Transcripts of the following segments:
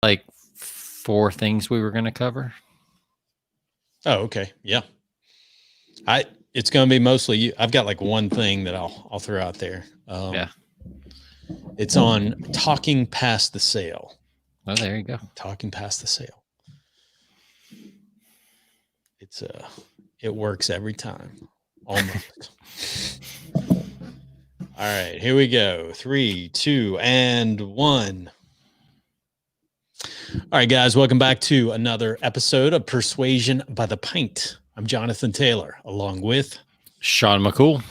like 4 things we were going to cover. Oh, okay. Yeah. It's going to be mostly you. I've got like one thing that I'll throw out there. Yeah. It's on talking past the sale. Oh, there you go. Talking past the sale. It works every time. Almost. All right, here we go. 3, 2, and 1. All right, guys, welcome back to another episode of Persuasion by the Pint. I'm Jonathan Taylor, along with Sean McCool.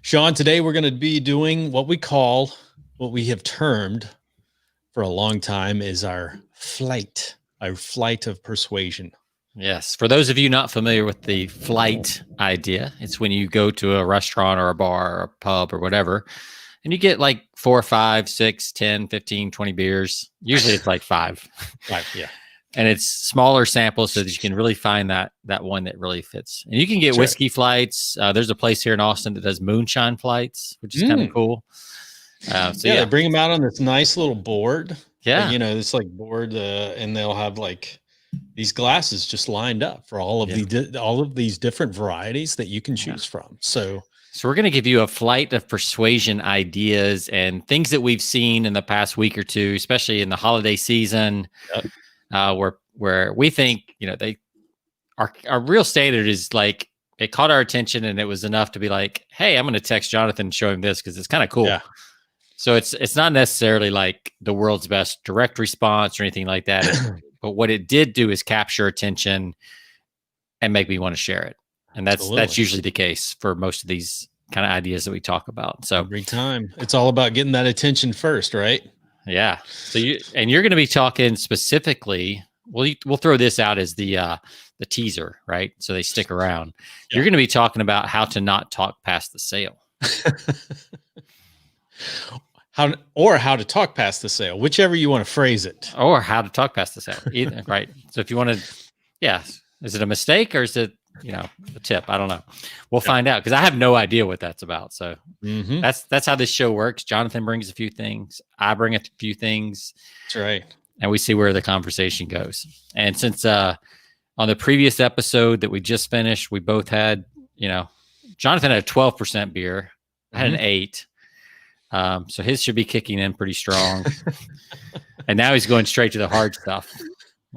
Sean, today we're going to be doing what we have termed for a long time is our flight of persuasion. Yes. For those of you not familiar with the flight idea, it's when you go to a restaurant or a bar or a pub or whatever, and you get like 4, 5, 6, 10, 15, 20 beers. Usually it's like 5. 5, yeah. And it's smaller samples so that you can really find that one that really fits. And you can get whiskey flights. There's a place here in Austin that does moonshine flights, which is kind of cool. They bring them out on this nice little board. Yeah. This like board, and they'll have like these glasses just lined up for all of these different varieties that you can choose from. So we're going to give you a flight of persuasion ideas and things that we've seen in the past week or two, especially in the holiday season, where we think, our real standard is like, it caught our attention and it was enough to be like, hey, I'm going to text Jonathan and show him this because it's kind of cool. Yeah. So it's not necessarily like the world's best direct response or anything like that. But what it did do is capture attention and make me want to share it. And that's usually the case for most of these kind of ideas that we talk about. So every time it's all about getting that attention first, right? Yeah. So you're going to be talking specifically. We'll throw this out as the teaser, right? So they stick around. Yeah. You're going to be talking about how to not talk past the sale. How to talk past the sale, whichever you want to phrase it. Or how to talk past the sale. Either, right. So if you want to, is it a mistake or is it, a tip? I don't know. We'll find out because I have no idea what that's about. So that's how this show works. Jonathan brings a few things. I bring a few things. That's right. And we see where the conversation goes. And since on the previous episode that we just finished, we both had, Jonathan had a 12% beer. I had an 8. So his should be kicking in pretty strong. And now he's going straight to the hard stuff,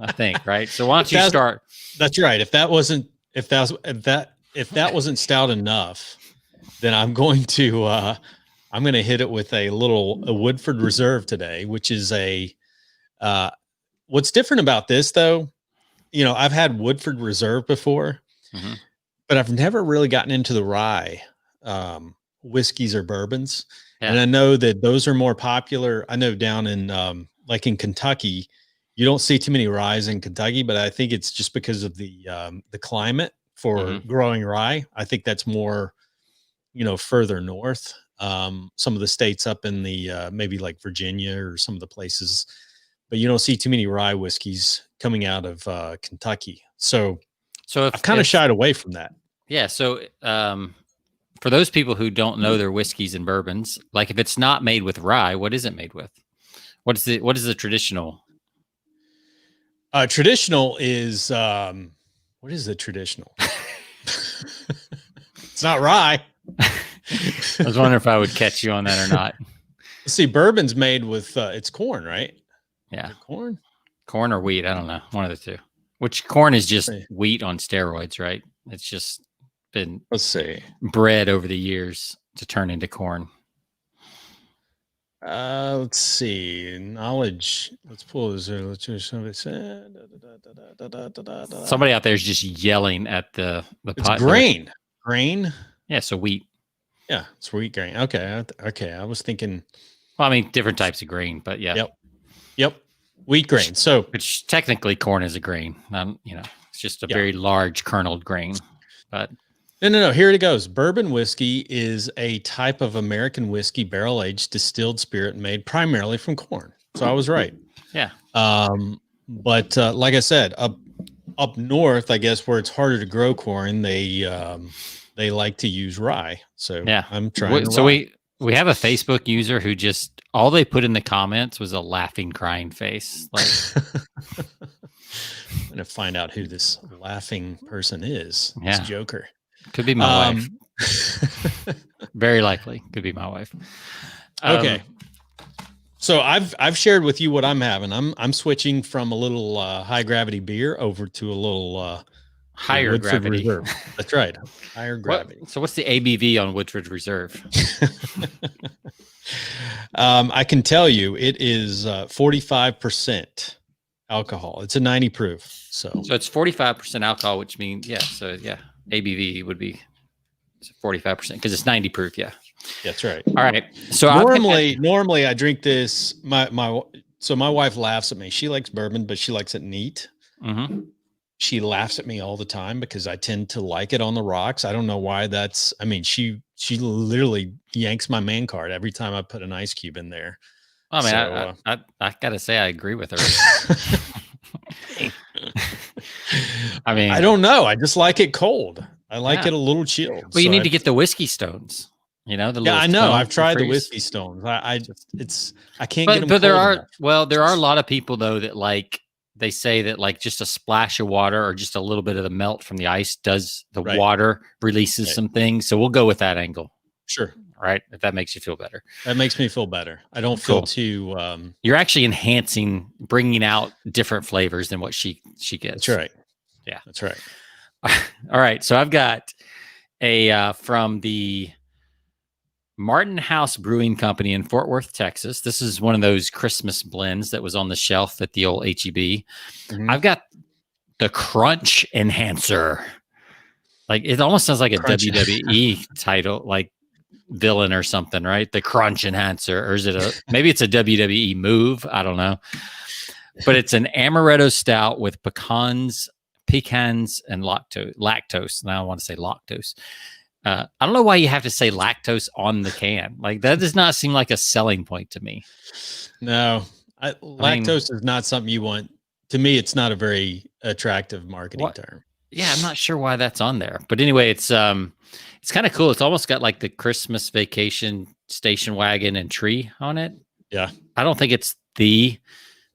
I think, right? So why don't you start? That's right. If that wasn't stout enough, then I'm going to hit it with a Woodford Reserve today, which is what's different about this though, I've had Woodford Reserve before, but I've never really gotten into the rye whiskeys or bourbons. Yeah. And I know that those are more popular. I know down in like in Kentucky, you don't see too many ryes in Kentucky, but I think it's just because of the climate for growing rye. I think that's more, further north. Some of the states up in the maybe like Virginia or some of the places, but you don't see too many rye whiskeys coming out of Kentucky. So I've kind of shied away from that. Yeah. So for those people who don't know their whiskeys and bourbons, like if it's not made with rye, what is it made with? What is the traditional? Traditional is what is the traditional? It's not rye. I was wondering if I would catch you on that or not. See, bourbon's made with it's corn, right? Yeah, corn or wheat. I don't know, one of the two. Which corn is just wheat on steroids, right? It's just been bred over the years to turn into corn. Let's see. Knowledge. Let's pull this. Somebody out there is just yelling at the pot. Grain. Grain. Yeah. So wheat. Yeah, it's wheat grain. Okay. I was thinking. Well, I mean, different types of grain, but yeah. Yep. Wheat grain. So, which technically corn is a grain. It's just a very large kerneled grain, but. No. Here it goes. Bourbon whiskey is a type of American whiskey, barrel-aged distilled spirit made primarily from corn. So I was right. Yeah. But like I said, up north, I guess where it's harder to grow corn, they like to use rye. So yeah, I'm trying. So We have a Facebook user who just all they put in the comments was a laughing, crying face. Like, I'm gonna find out who this laughing person is. Yeah. This Joker. Could be my wife. Very likely could be my wife. Okay. So I've shared with you what I'm having. I'm switching from a little high gravity beer over to a little higher Woodford gravity. Reserve. That's right. Higher gravity. So what's the ABV on Woodford Reserve? I can tell you it is 45% alcohol. It's a 90 proof. So it's 45% alcohol, which means ABV would be 45% because it's 90 proof. Yeah, that's right. All right. So normally I drink this. My wife laughs at me. She likes bourbon, but she likes it neat. Mm-hmm. She laughs at me all the time because I tend to like it on the rocks. I don't know why that's. I mean, she literally yanks my man card every time I put an ice cube in there. I mean, I gotta say I agree with her. I mean, I don't know. I just like it cold. I like it a little chilled. Well, you need to get the whiskey stones. You know, I know. I've tried the whiskey stones. I can't get them. But there are a lot of people though that they say that like just a splash of water or just a little bit of the melt from the ice does the water releases some things. So we'll go with that angle. Sure. Right. If that makes you feel better. That makes me feel better. I don't feel too. You're actually bringing out different flavors than what she gets. That's right. Yeah, that's right. All right. So I've got from the Martin House Brewing Company in Fort Worth, Texas. This is one of those Christmas blends that was on the shelf at the old HEB. Mm-hmm. I've got the Crunch Enhancer. Like it almost sounds like a WWE title, like villain or something, right? The Crunch Enhancer, or is it maybe it's a WWE move? I don't know. But it's an amaretto stout with pecans, and lactose. Now I want to say lactose. I don't know why you have to say lactose on the can. Like that does not seem like a selling point to me. No, lactose is not something you want. To me, it's not a very attractive marketing term. Yeah, I'm not sure why that's on there. But anyway, it's kind of cool. It's almost got like the Christmas vacation station wagon and tree on it. Yeah. I don't think it's the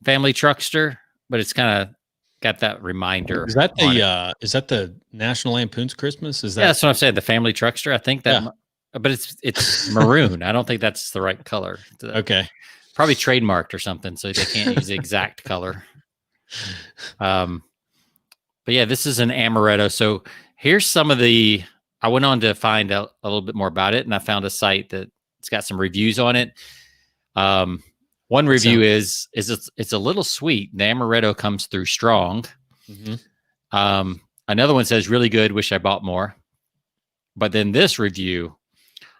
family truckster, but it's kind of got that reminder. Is that the National Lampoon's Christmas? Is that? Yeah, that's what I'm saying. The family truckster. I think that, but it's maroon. I don't think that's the right color. Okay. Probably trademarked or something, so they can't use the exact color. But yeah, this is an amaretto. So here's some of I went on to find out a little bit more about it, and I found a site that it's got some reviews on it. One review is it's a little sweet. The amaretto comes through strong. Mm-hmm. Another one says really good. Wish I bought more. But then this review,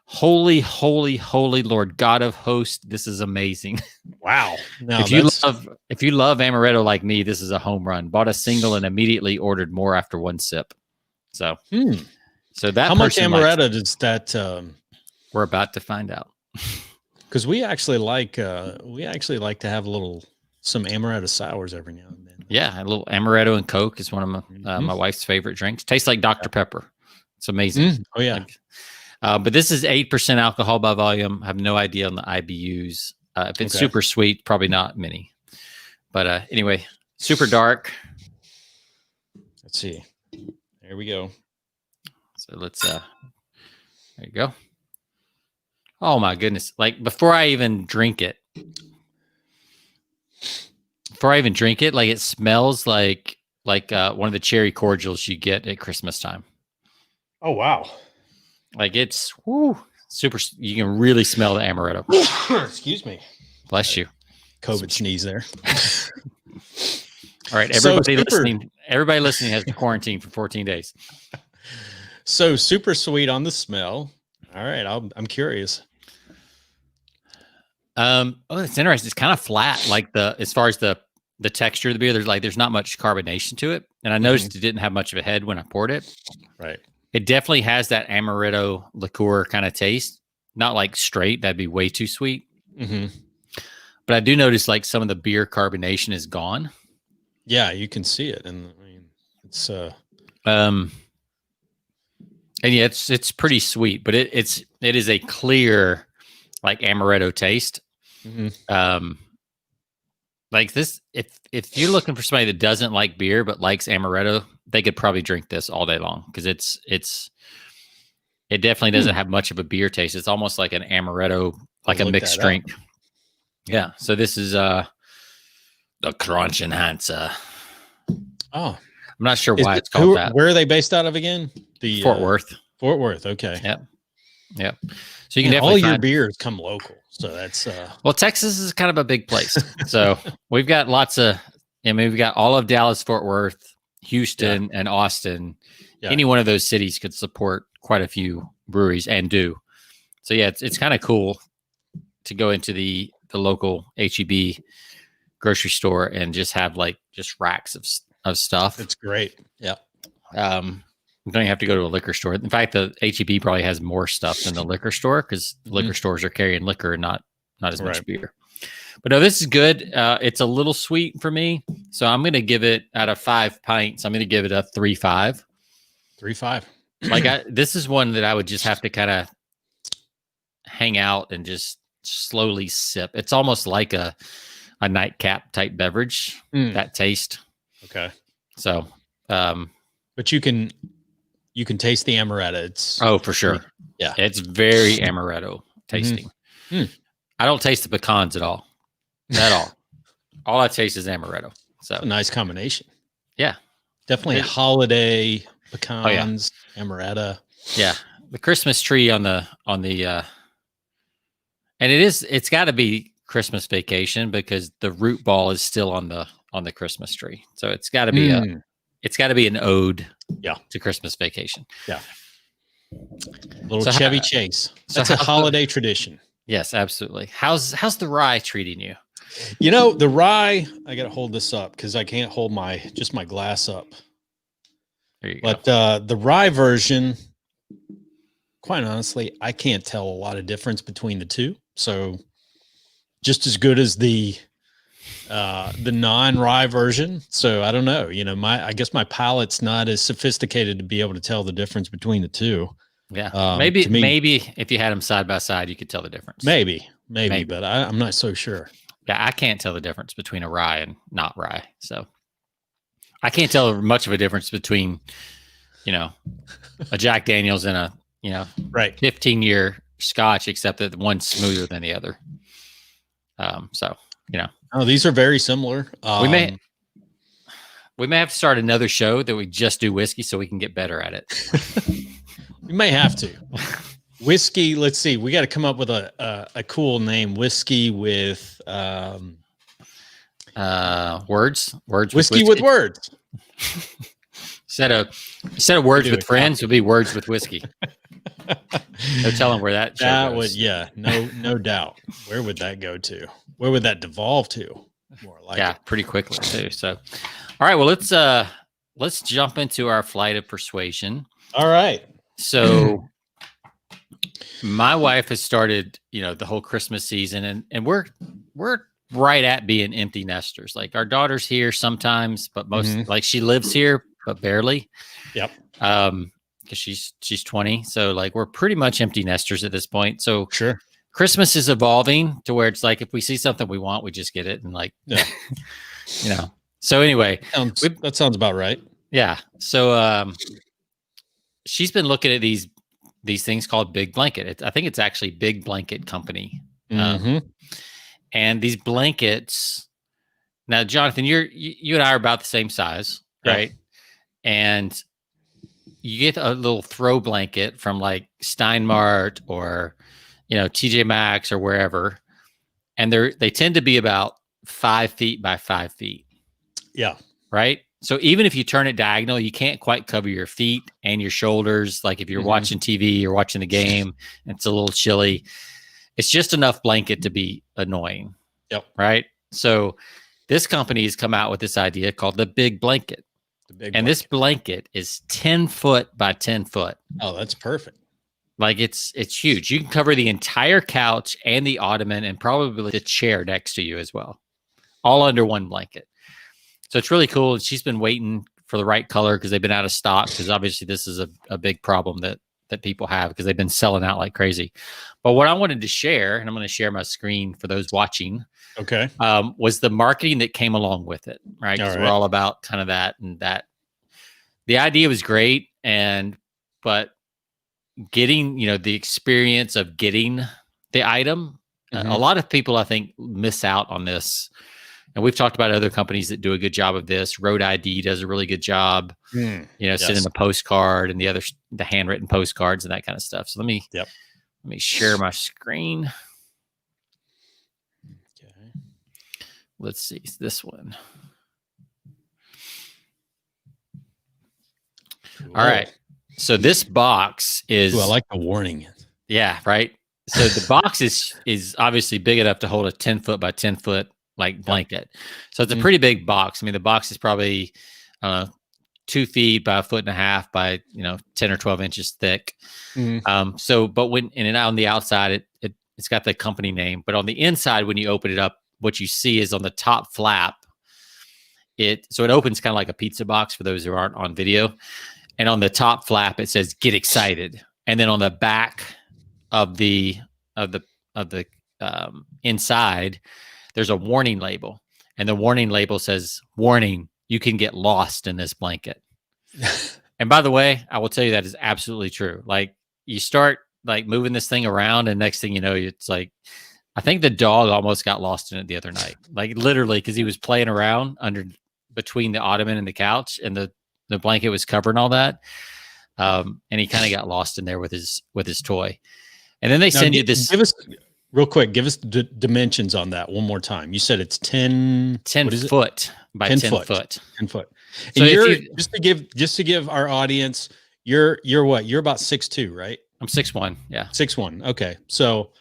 holy, holy, holy Lord God of hosts, this is amazing. Wow! No, if you love amaretto like me, this is a home run. Bought a single and immediately ordered more after one sip. So, so that how much amaretto does that? We're about to find out. Because we actually like to have some amaretto sours every now and then. Yeah, a little amaretto and Coke is one of my wife's favorite drinks. Tastes like Dr. Pepper. It's amazing. Oh yeah. But this is 8% alcohol by volume. I have no idea on the IBUs. If it's super sweet, probably not many. But anyway, super dark. Let's see. There we go. So let's there you go. Oh my goodness. Like before I even drink it, like it smells like one of the cherry cordials you get at Christmas time. Oh wow. Like it's super. You can really smell the amaretto. Excuse me. Bless you. COVID sneeze there. All right, everybody listening has to quarantine for 14 days. So super sweet on the smell. All right, I'm curious. It's interesting. It's kind of flat, like as far as the texture of the beer. There's not much carbonation to it, and I noticed it didn't have much of a head when I poured it. Right. It definitely has that amaretto liqueur kind of taste. Not like straight; that'd be way too sweet. Mm-hmm. But I do notice like some of the beer carbonation is gone. Yeah, you can see it, and I mean it's and yeah, it's pretty sweet, but it is a clear like amaretto taste. Like this, if you're looking for somebody that doesn't like beer but likes amaretto, they could probably drink this all day long because it definitely doesn't have much of a beer taste. It's almost like an amaretto, like a mixed drink. Yeah. So this is the Crunch Enhancer. Oh, I'm not sure why it's called that. Where are they based out of again? The Fort Worth. Fort Worth. Okay. Yep. So you can definitely all your beers come local. So that's well, Texas is kind of a big place. So we've got lots of. I mean, we've got all of Dallas, Fort Worth, Houston, and Austin. Yeah. Any one of those cities could support quite a few breweries and do. So yeah, it's kind of cool to go into the local HEB grocery store and just have like just racks of stuff. It's great. Yeah. You don't have to go to a liquor store. In fact, the HEB probably has more stuff than the liquor store because liquor stores are carrying liquor and not as much beer. But no, this is good. It's a little sweet for me. So I'm going to give it out of 5 pints. I'm going to give it a 3.5. 3.5. Like this is one that I would just have to kind of hang out and just slowly sip. It's almost like a nightcap type beverage, that taste. Okay. So, but you can taste the amaretto. It's for sure. Yeah. It's very amaretto tasting. I don't taste the pecans at all. At all. All I taste is amaretto. So a nice combination. Yeah. Definitely holiday pecans, amaretto. Yeah. The Christmas tree on the and it's got to be Christmas Vacation because the root ball is still on the Christmas tree. So it's got to be an ode to Christmas Vacation. Yeah. Little Chevy Chase. That's a holiday tradition. Yes, absolutely. How's the rye treating you? You know, the rye, I got to hold this up because I can't hold my glass up. There you go. But the rye version, quite honestly, I can't tell a lot of difference between the two. So just as good as the non-rye version. So I don't know, I guess my palate's not as sophisticated to be able to tell the difference between the two. Yeah. Maybe if you had them side by side, you could tell the difference. Maybe, but I'm not so sure. Yeah. I can't tell the difference between a rye and not rye. So I can't tell much of a difference between, a Jack Daniels and a, 15-year Scotch, except that one's smoother than the other. Oh, these are very similar. We may have to start another show that we just do whiskey so we can get better at it. We may have to. Whiskey. Let's see. We got to come up with a cool name. Whiskey with words. Whiskey with words. Instead of words with friends, it'll be words with whiskey. No telling where that goes. No doubt. Where would that go to? Where would that devolve to? More like pretty quickly too. So, all right. Well, let's jump into our flight of persuasion. All right. So, my wife has started, the whole Christmas season, and we're right at being empty nesters. Like our daughter's here sometimes, but most like she lives here, but barely. Yep. Because she's 20, so like we're pretty much empty nesters at this point. So sure. Christmas is evolving to where it's like if we see something we want, we just get it, and like, So anyway, that sounds about right. Yeah. So she's been looking at these things called Big Blanket. I think it's actually Big Blanket Company. And these blankets. Now, Jonathan, you and I are about the same size, right? And you get a little throw blanket from like Steinmart or TJ Maxx or wherever, and they tend to be about 5 feet by 5 feet. Yeah. Right. So even if you turn it diagonal, you can't quite cover your feet and your shoulders. Like if you're watching TV or watching the game, it's a little chilly. It's just enough blanket to be annoying. Yep. Right. So this company has come out with this idea called the Big Blanket. This blanket is 10 foot by 10 foot. Oh, that's perfect. Like it's huge. You can cover the entire couch and the ottoman and probably the chair next to you as well, all under one blanket. So it's really cool. She's been waiting for the right color because they've been out of stock. Because obviously this is a big problem that that people have because they've been selling out like crazy. But what I wanted to share, and I'm going to share my screen for those watching, okay, was the marketing that came along with it, right? Because we're all about kind of that, and that the idea was great, but getting, the experience of getting the item, a lot of people I think miss out on this. And we've talked about other companies that do a good job of this. Road ID does a really good job, sending a postcard and the handwritten postcards and that kind of stuff. So let me share my screen. Okay. Let's see this one. Cool. All right. So this box is. Ooh, I like the warning. Yeah. Right. So the box is obviously big enough to hold a 10 foot by 10 foot blanket. So it's a pretty big box. I mean, the box is probably 2 feet by 1.5 feet by 10 or 12 inches thick. But when and on the outside it's got the company name, but on the inside when you open it up, what you see is on the top flap. It opens kind of like a pizza box for those who aren't on video, and on the top flap it says "Get excited," and then on the back of the inside, there's a warning label, and the warning label says, "Warning, you can get lost in this blanket." And by the way, I will tell you that is absolutely true. Like you start moving this thing around, and next thing you know, it's like, I think the dog almost got lost in it the other night, like literally, because he was playing around between the ottoman and the couch, and the blanket was covering all that. And he kind of got lost in there with his toy. And then they send you this. Give us real quick. Give us the dimensions on that one more time. You said it's 10 foot by 10 foot. 10 foot. So and just to give our audience, you're what? You're about 6'2", right? I'm 6'1". Yeah. 6'1". Okay. So,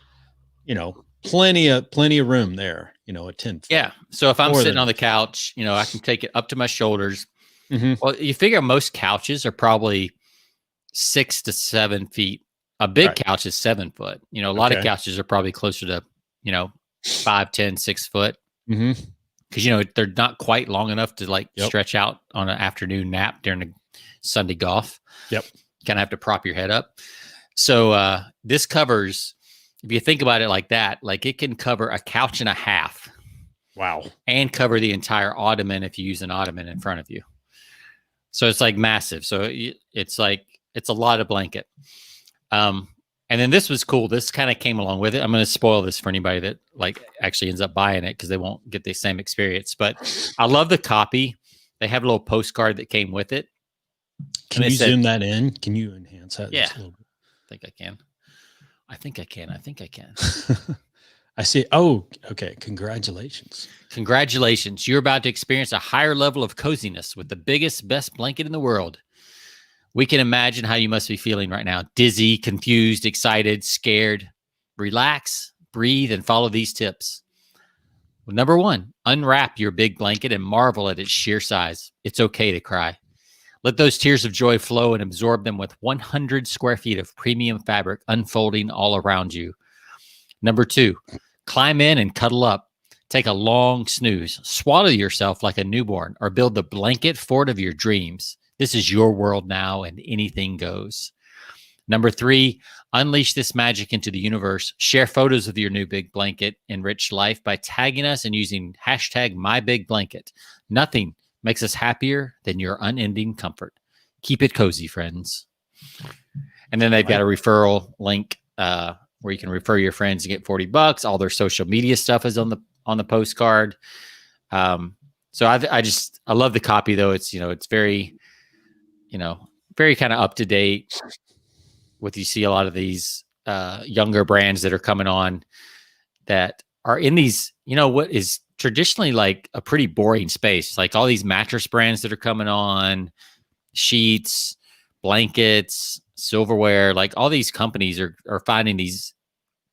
plenty of room there, at 10 foot. Yeah. So if I'm sitting on the couch, I can take it up to my shoulders. Well, you figure most couches are probably 6 to 7 feet. A big couch is 7 foot. A lot of couches are probably closer to, 5, 10, 6 foot. Because, they're not quite long enough to stretch out on an afternoon nap during a Sunday golf. Yep. You kind of have to prop your head up. So this covers, if you think about it like that, it can cover a couch and a half. Wow. And cover the entire ottoman if you use an ottoman in front of you. So it's massive. So it's a lot of blanket. And then this was cool. This kind of came along with it. I'm going to spoil this for anybody that actually ends up buying it because they won't get the same experience. But I love the copy. They have a little postcard that came with it. Can you zoom that in? Can you enhance that? Yeah. Just a little bit? I think I can. I see. Oh, okay. Congratulations. Congratulations. You're about to experience a higher level of coziness with the biggest, best blanket in the world. We can imagine how you must be feeling right now. Dizzy, confused, excited, scared. Relax, breathe, and follow these tips. Well, number 1, unwrap your big blanket and marvel at its sheer size. It's okay to cry. Let those tears of joy flow and absorb them with 100 square feet of premium fabric unfolding all around you. Number 2, climb in and cuddle up. Take a long snooze. Swallow yourself like a newborn or build the blanket fort of your dreams. This is your world now, and anything goes. Number 3, unleash this magic into the universe. Share photos of your new big blanket enriched life by tagging us and using #MyBigBlanket. Nothing makes us happier than your unending comfort. Keep it cozy, friends. And then they've got a referral link where you can refer your friends and get $40. All their social media stuff is on the postcard. So I love the copy though. It's it's very very kind of up to date with, you see a lot of these younger brands that are coming on that are in these, what is traditionally a pretty boring space, like all these mattress brands that are coming on, sheets, blankets, silverware, all these companies are finding these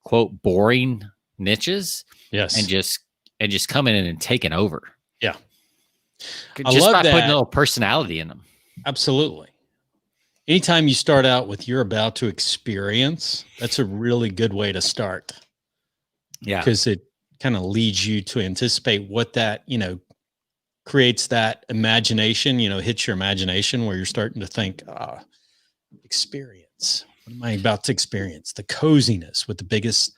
quote boring niches. Yes. And just coming in and taking over. Yeah. Just by putting a little personality in them. Absolutely. Anytime you start out with you're about to experience, that's a really good way to start. Yeah. Because it kind of leads you to anticipate what that, creates that imagination, hits your imagination where you're starting to think, experience. What am I about to experience? The coziness with the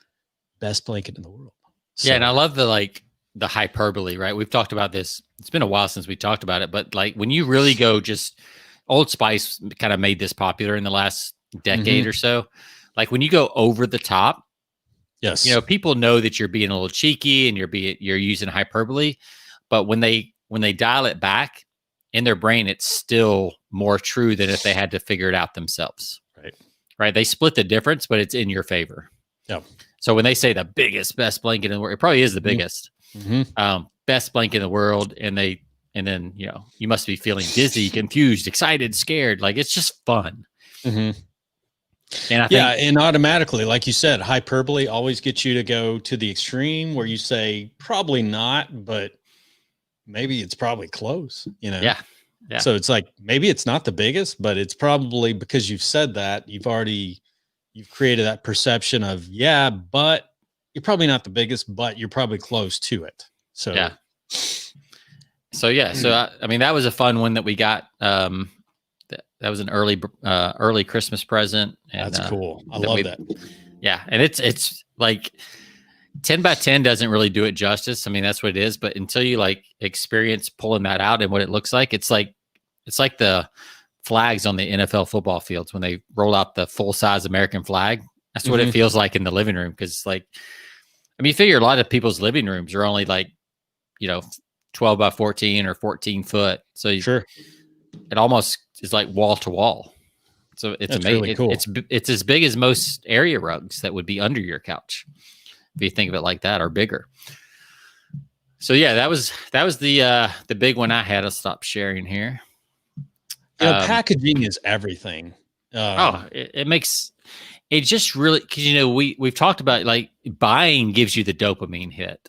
best blanket in the world. So, yeah, and I love the hyperbole, right? We've talked about this. It's been a while since we talked about it, but like when you really go just Old Spice kind of made this popular in the last decade or so. Like when you go over the top, yes, people know that you're being a little cheeky and you're using hyperbole, but when they dial it back in their brain, it's still more true than if they had to figure it out themselves. Right. They split the difference, but it's in your favor. Yeah. So when they say the best blanket in the world, it probably is the biggest, best blanket in the world. And then, you must be feeling dizzy, confused, excited, scared. Like it's just fun. And I think, and automatically, like you said, hyperbole always gets you to go to the extreme where you say probably not, but maybe it's probably close, Yeah. So it's like, maybe it's not the biggest, but it's probably because you've said that you've created that perception of, but you're probably not the biggest, but you're probably close to it. So, yeah. So, I mean, that was a fun one that we got. That was an early Christmas present. And, that's cool. I love that. Yeah. And it's like 10 by 10 doesn't really do it justice. I mean, that's what it is. But until you like experience pulling that out and what it looks like, it's like the flags on the NFL football fields when they roll out the full size American flag. That's what it feels like in the living room. Cause like, I mean, you figure a lot of people's living rooms are only like, 12 by 14 or 14 foot. So it almost is like wall to wall. So it's amazing. Really cool. It's as big as most area rugs that would be under your couch, if you think of it like that, or bigger. So yeah, that was the big one I had. I'll stop sharing here. Packaging is everything. It makes it just really, because we've talked about like buying gives you the dopamine hit,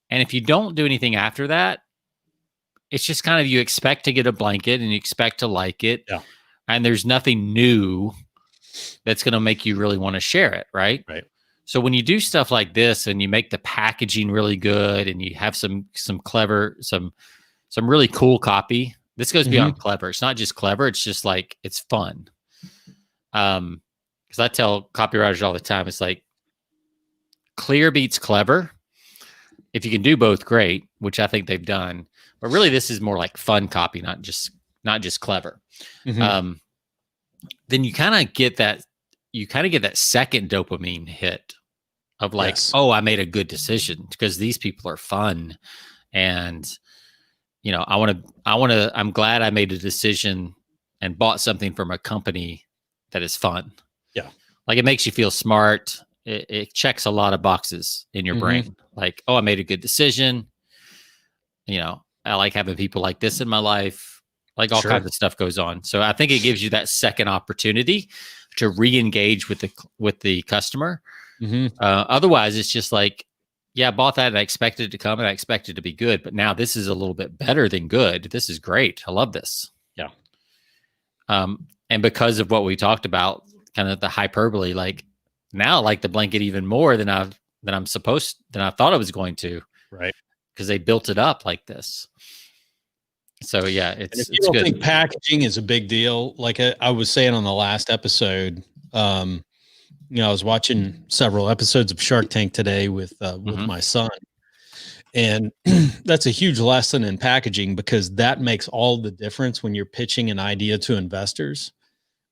and if you don't do anything after that, it's just kind of, you expect to get a blanket and you expect to like it, and there's nothing new that's going to make you really want to share it, right? Right. So when you do stuff like this and you make the packaging really good and you have some clever, some really cool copy, this goes beyond clever. It's not just clever. It's just like, it's fun. Because I tell copywriters all the time, it's like clear beats clever. If you can do both, great, which I think they've done. But really, this is more like fun copy, not just clever. Then you kind of get that. You kind of get that second dopamine hit of like, oh, I made a good decision because these people are fun, and I'm glad I made a decision and bought something from a company that is fun. Yeah, like it makes you feel smart. It checks a lot of boxes in your brain. Like, oh, I made a good decision. I like having people like this in my life. Like all kinds of stuff goes on. So I think it gives you that second opportunity to re-engage with the customer. Otherwise, it's just like, yeah, I bought that and I expected it to come and I expected it to be good, but now this is a little bit better than good. This is great. I love this. Yeah. And because of what we talked about, kind of the hyperbole, like now I like the blanket even more than I thought I was going to. Right. Because they built it up like this. So yeah, it's if you don't good. think packaging is a big deal, like I was saying on the last episode, I was watching several episodes of Shark Tank today with my son, and that's a huge lesson in packaging, because that makes all the difference when you're pitching an idea to investors.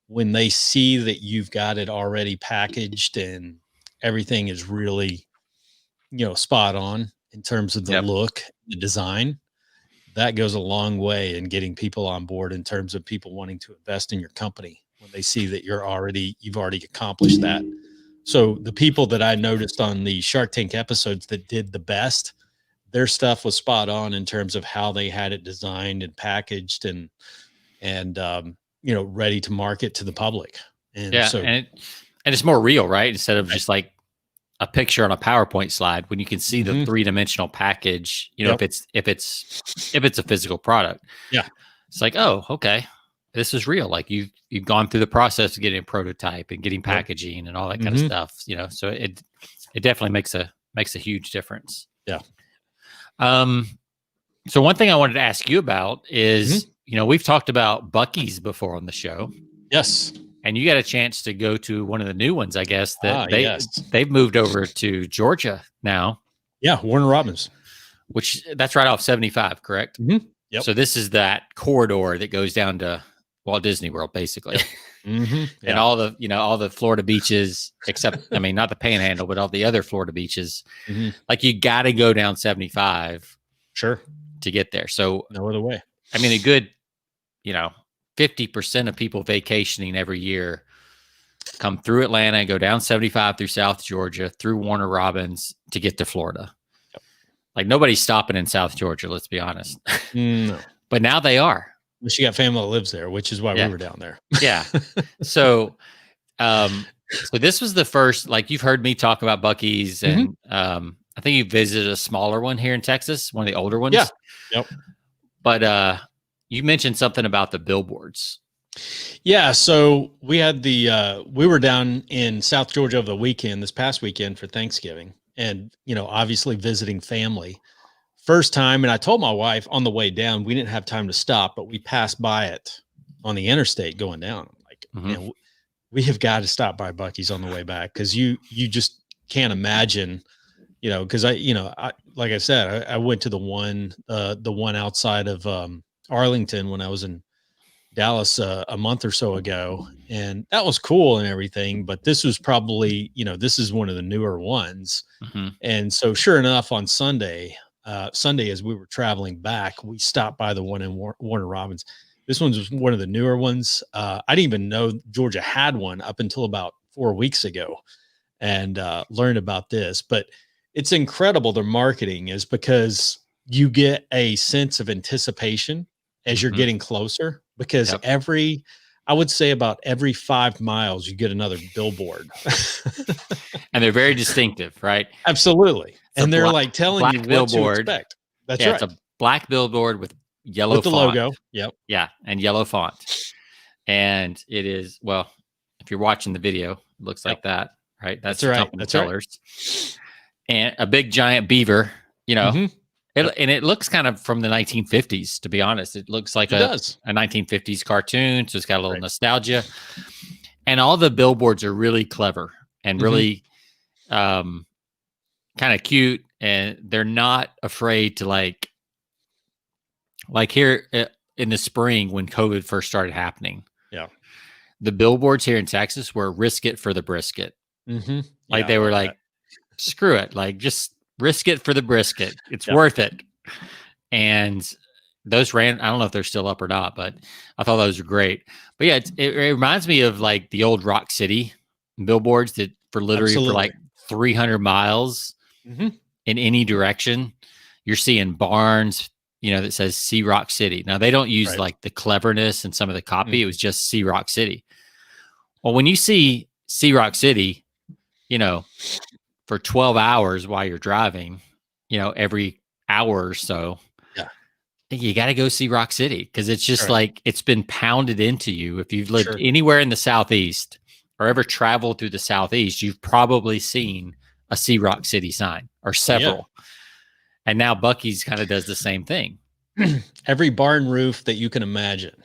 When they see that you've got it already packaged and everything is really, spot on in terms of the look, the design, that goes a long way in getting people on board in terms of people wanting to invest in your company when they see that you've already accomplished that. So the people that I noticed on the Shark Tank episodes that did the best, their stuff was spot on in terms of how they had it designed and packaged and ready to market to the public. And and it's more real, right? Instead of just like a picture on a PowerPoint slide, when you can see the 3-dimensional package, if it's a physical product, it's like, oh, okay, this is real. Like you've gone through the process of getting a prototype and getting packaging and all that kind of stuff, so it definitely makes a huge difference. Yeah. So one thing I wanted to ask you about is, we've talked about Buc-ee's before on the show. Yes. And you got a chance to go to one of the new ones, I guess, that yes. they've moved over to Georgia now. Yeah, Warner Robins. Which that's right off 75, correct? Mm-hmm. Yep. So this is that corridor that goes down to Walt Disney World, basically. Yep. Mm-hmm. Yeah. And all the Florida beaches, except, I mean, not the Panhandle, but all the other Florida beaches. Mm-hmm. Like you got to go down 75. Sure. To get there. So no other way. I mean, a good, 50% of people vacationing every year come through Atlanta, go down 75 through South Georgia, through Warner Robins to get to Florida. Yep. Like nobody's stopping in South Georgia, let's be honest. No. But now they are. Well, she got family that lives there, which is why we were down there. Yeah. So so this was the first, like you've heard me talk about Buc-ee's, and I think you visited a smaller one here in Texas, one of the older ones. Yeah. Yep. But you mentioned something about the billboards. Yeah. So we had we were down in South Georgia over the weekend, this past weekend for Thanksgiving, and, obviously visiting family. First time. And I told my wife on the way down, we didn't have time to stop, but we passed by it on the interstate going down. Like, we have got to stop by Buc-ee's on the way back. Cause you just can't imagine, cause like I said, I went to the one outside of, Arlington when I was in Dallas a month or so ago, and that was cool and everything. But this was probably, this is one of the newer ones. And so sure enough, on Sunday, as we were traveling back, we stopped by the one in Warner Robins. This one was one of the newer ones. I didn't even know Georgia had one up until about 4 weeks ago, and learned about this. But it's incredible. Their marketing is because you get a sense of anticipation as you're getting closer, because I would say about every 5 miles, you get another billboard. And they're very distinctive, right? Absolutely. And they're like telling you what to expect. That's right. It's a black billboard with yellow the font. Logo. Yep. Yeah. And yellow font. And it is, well, if you're watching the video, it looks like that, right? That's right. That's colors. Right. And a big giant beaver, and it looks kind of from the 1950s, to be honest. It looks like a 1950s cartoon. So it's got a little nostalgia. And all the billboards are really clever and really kind of cute. And they're not afraid to like here in the spring when COVID first started happening. Yeah. The billboards here in Texas were risk it for the brisket. Like they were like, screw it. Like just risk it for the brisket. It's worth it. And those ran, I don't know if they're still up or not, but I thought those were great. But yeah, it reminds me of like the old Rock City billboards that for literally for like 300 miles in any direction. You're seeing barns, that says See Rock City. Now they don't use like the cleverness and some of the copy. It was just See Rock City. Well, when you see See Rock City, for 12 hours while you're driving, every hour or so, you got to go see Rock City, because it's just like it's been pounded into you. If you've lived anywhere in the Southeast or ever traveled through the Southeast, you've probably seen a See Rock City sign or several. And now Buc-ee's kind of does the same thing. Every barn roof that you can imagine.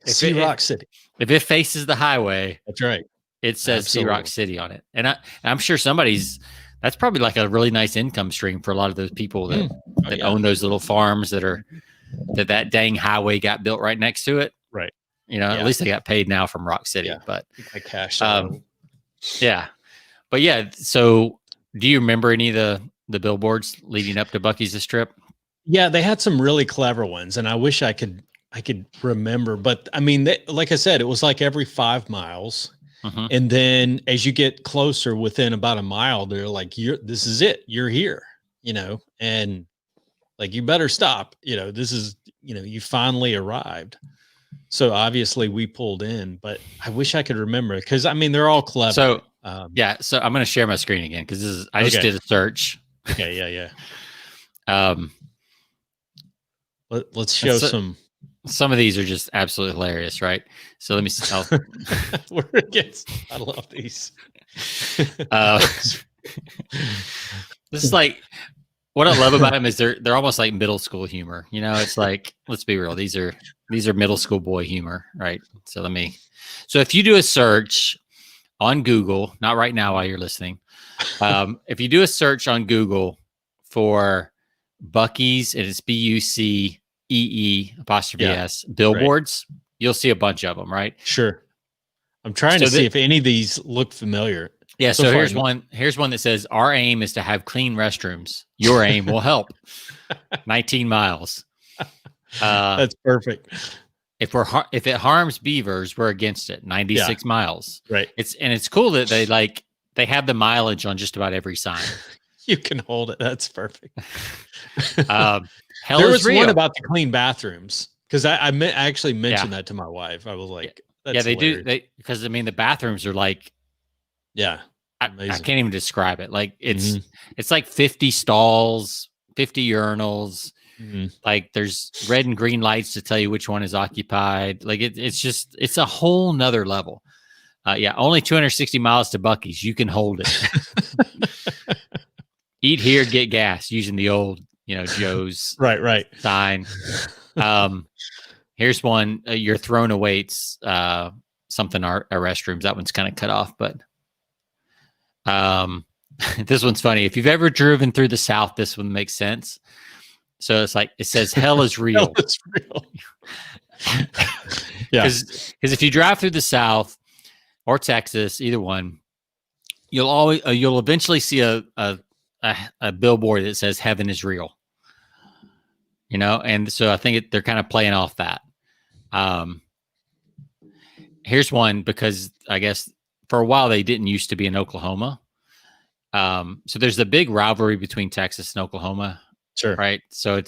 See Rock City. If it faces the highway, that's right. It says See Rock City on it. And I'm sure that's probably like a really nice income stream for a lot of those people that own those little farms that dang highway got built right next to it. Right. At least they got paid now from Rock City, but cash. Yeah. But yeah. So do you remember any of the billboards leading up to Buc-ee's Strip? Yeah, they had some really clever ones, and I wish I could remember, but I mean, like I said, it was like every 5 miles. And then as you get closer, within about a mile, they're like, this is it. You're here, and like, you better stop, this is, you finally arrived. So obviously we pulled in, but I wish I could remember, because I mean, they're all clever. So so I'm going to share my screen again, because I just did a search. Okay. Yeah. Let's show some of these are just absolutely hilarious, right? So let me see. I love these. This is like, what I love about them is they're almost like middle school humor. It's like, let's be real. These are these are middle school boy humor, right? So if you do a search on Google, not right now while you're listening, if you do a search on Google for Buc-ee's, and it's BUCEE''s billboards, you'll see a bunch of them, right? Sure. I'm trying to see if any of these look familiar. Yeah. So here's one that says, "Our aim is to have clean restrooms. Your aim will help." 19 miles. That's perfect. If it harms beavers, we're against it. 96 miles. Right. It's cool that they have the mileage on just about every sign. You can hold it. That's perfect. Hell there is was real. one about the clean bathrooms, because I actually mentioned that to my wife. I was like, "That's they hilarious. Do because the bathrooms are like, I can't even describe it. Like it's like 50 stalls, 50 urinals." Like there's red and green lights to tell you which one is occupied. Like it's a whole nother level. Only 260 miles to Buc-ee's. You can hold it. Eat here, get gas, using the old, Joe's right sign. Here's one. Your throne awaits. Something our restrooms. That one's kind of cut off, but this one's funny. If you've ever driven through the South, this one makes sense. So it's like, it says hell is real. Hell is real. Because if you drive through the South or Texas, either one, you'll eventually see a billboard that says heaven is real. And so I think they're kind of playing off that. Here's one, because I guess for a while they didn't used to be in Oklahoma. So there's a big rivalry between Texas and Oklahoma. Sure. Right. So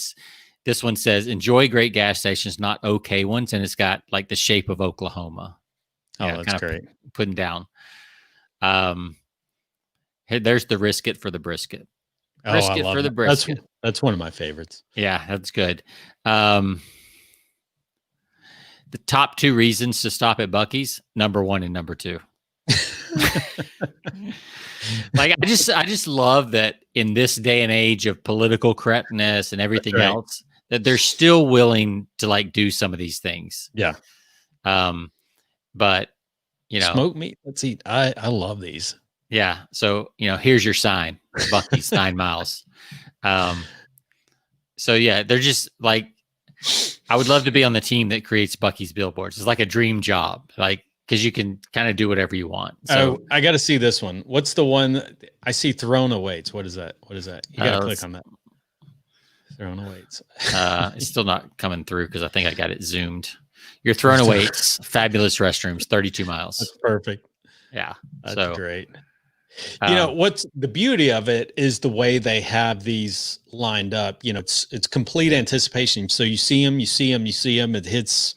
this one says, "Enjoy great gas stations, not okay ones." And it's got like the shape of Oklahoma. Oh, that's great. Putting down. There's the brisket for the brisket. Brisket for the brisket. That's one of my favorites. Yeah, that's good. The top 2 reasons to stop at Buc-ee's, number 1 and number 2. Like I just love that in this day and age of political correctness and everything else, that they're still willing to like do some of these things. Yeah. But smoked meat. Let's eat. I love these. Yeah. So here's your sign, Buc-ee's 9 miles. So yeah, they're just like, I would love to be on the team that creates Buc-ee's billboards. It's like a dream job. Like, because you can kind of do whatever you want. So I got to see this one. What's the one I see? Throne awaits. What is that? You got to click on that. Throne awaits. It's still not coming through because I think I got it zoomed. Your throne awaits. Fabulous restrooms. 32 miles. That's perfect. Yeah, that's great. What's the beauty of it is the way they have these lined up. It's complete anticipation. So you see them. It hits.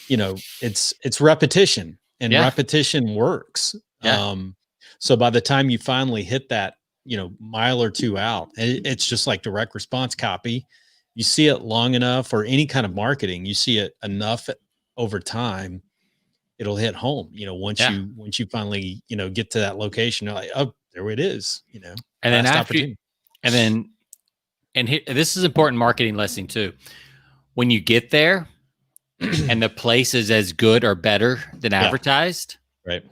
It's repetition. And repetition works. Yeah. So by the time you finally hit that, mile or 2 out, it's just like direct response copy. You see it long enough, or any kind of marketing, you see it enough over time, it'll hit home. Once you finally, get to that location, you're like, oh, there it is. And then this is important marketing lesson too. When you get there, and the place is as good or better than advertised, right?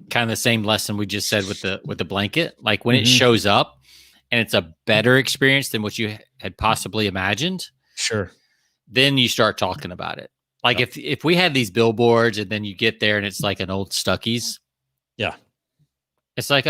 Kind of the same lesson we just said with the blanket. Like when it shows up and it's a better experience than what you had possibly imagined, sure, then you start talking about it. Like if we had these billboards and then you get there and it's like an old Stuckey's, it's like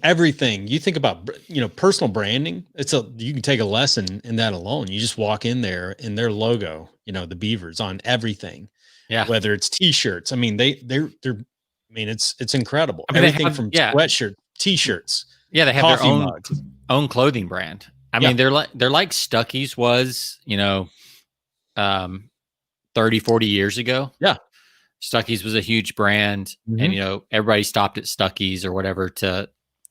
everything you think about, personal branding. You can take a lesson in that alone. You just walk in there and their logo, the beavers on everything. Yeah. Whether it's t-shirts. It's incredible. Everything from sweatshirts, t-shirts. Yeah. They have their own clothing brand. They're like Stuckey's was, 30, 40 years ago. Yeah. Stuckey's was a huge brand, and everybody stopped at Stuckey's or whatever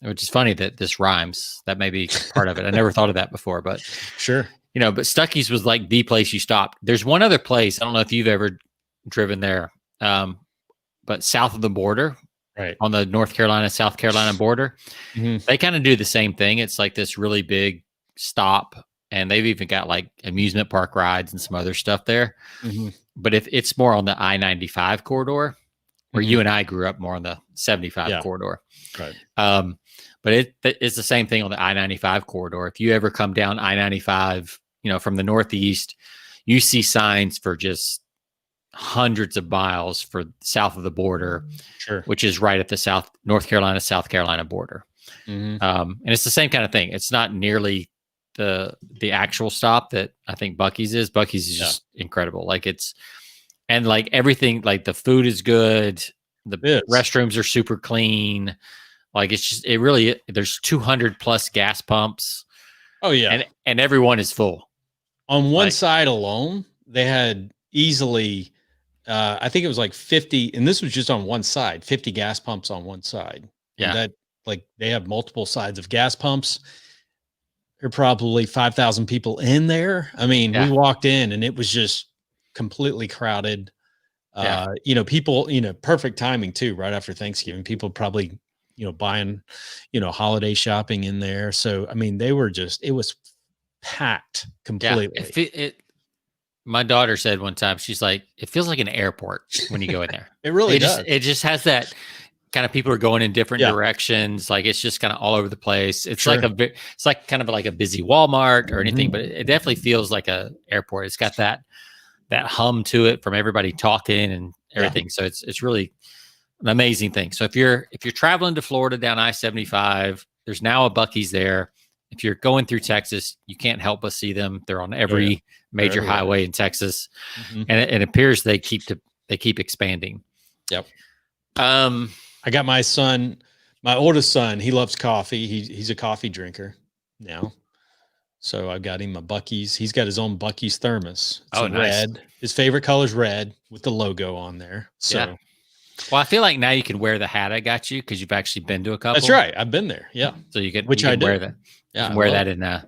which is funny that this rhymes. That may be part of it. I never thought of that before, but sure. But Stuckey's was like the place you stopped. There's one other place. I don't know if you've ever driven there, but south of the border, right on the North Carolina, South Carolina border, they kind of do the same thing. It's like this really big stop and they've even got like amusement park rides and some other stuff there. Mm-hmm. But if it's more on the I-95 corridor, where you and I grew up more on the 75 corridor. Right. But it's the same thing on the I-95 corridor. If you ever come down I-95, from the Northeast, you see signs for just hundreds of miles for south of the border, which is right at the North Carolina, South Carolina border. Mm-hmm. And it's the same kind of thing. It's not nearly the actual stop that I think Buc-ee's is. Buc-ee's is just incredible. Like and like everything, like the food is good. The restrooms are super clean. Like there's 200 plus gas pumps. Oh yeah. And everyone is full. On one side alone, they had easily, I think it was like 50, and this was just on one side, 50 gas pumps on one side. Yeah. And they have multiple sides of gas pumps. There are probably 5,000 people in there. I mean, we walked in and it was just completely crowded. People, perfect timing too, right after Thanksgiving, people probably, buying, holiday shopping in there. So, I mean, it was packed completely. Yeah, my daughter said one time, she's like, it feels like an airport when you go in there. It really does. It just has that kind of, people are going in different directions. Like it's just kind of all over the place. It's it's like kind of like a busy Walmart or anything, but it definitely feels like a airport. It's got that hum to it from everybody talking and everything. So it's really an amazing thing. So if you're traveling to Florida down I-75, there's now a Buc-ee's there. If you're going through Texas, you can't help but see them. They're on every major highway in Texas, and it appears they keep expanding. Yep. I got my oldest son. He loves coffee. He's a coffee drinker now, so I got him a Buc-ee's. He's got his own Buc-ee's thermos. It's nice. Red. His favorite color is red with the logo on there. So. Well, I feel like now you can wear the hat I got you because you've actually been to a couple. That's right. I've been there. Yeah. So you can wear that. Yeah, wear that in. All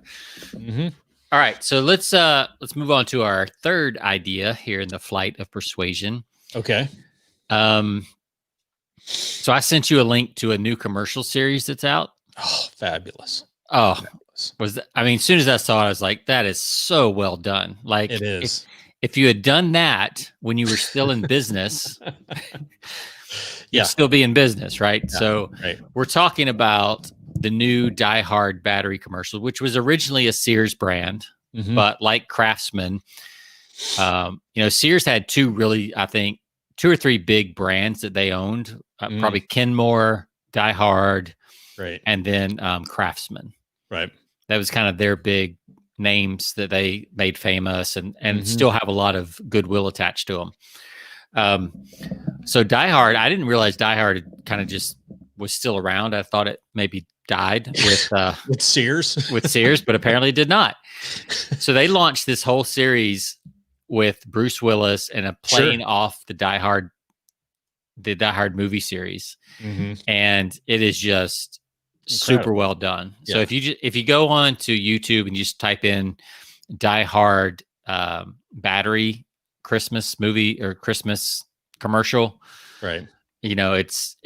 right. So let's move on to our third idea here in the flight of persuasion. Okay. So I sent you a link to a new commercial series that's out. Oh, fabulous. Oh, fabulous. As soon as I saw it, I was like, that is so well done. Like it is. If you had done that when you were still in business, you'd still be in business, right? Yeah, so we're talking about the new Die Hard battery commercial, which was originally a Sears brand, but like Craftsman, Sears had two or three big brands that they owned, probably Kenmore, Die Hard, and then Craftsman. Right. That was kind of their big names that they made famous and still have a lot of goodwill attached to them. So Die Hard, I didn't realize Die Hard kind of just was still around. I thought it maybe died with Sears, but apparently it did not. So they launched this whole series with Bruce Willis and playing off the Die Hard movie series, and it is just super well done. So if you go on to YouTube and you just type in Die Hard battery Christmas movie or Christmas commercial, right? It's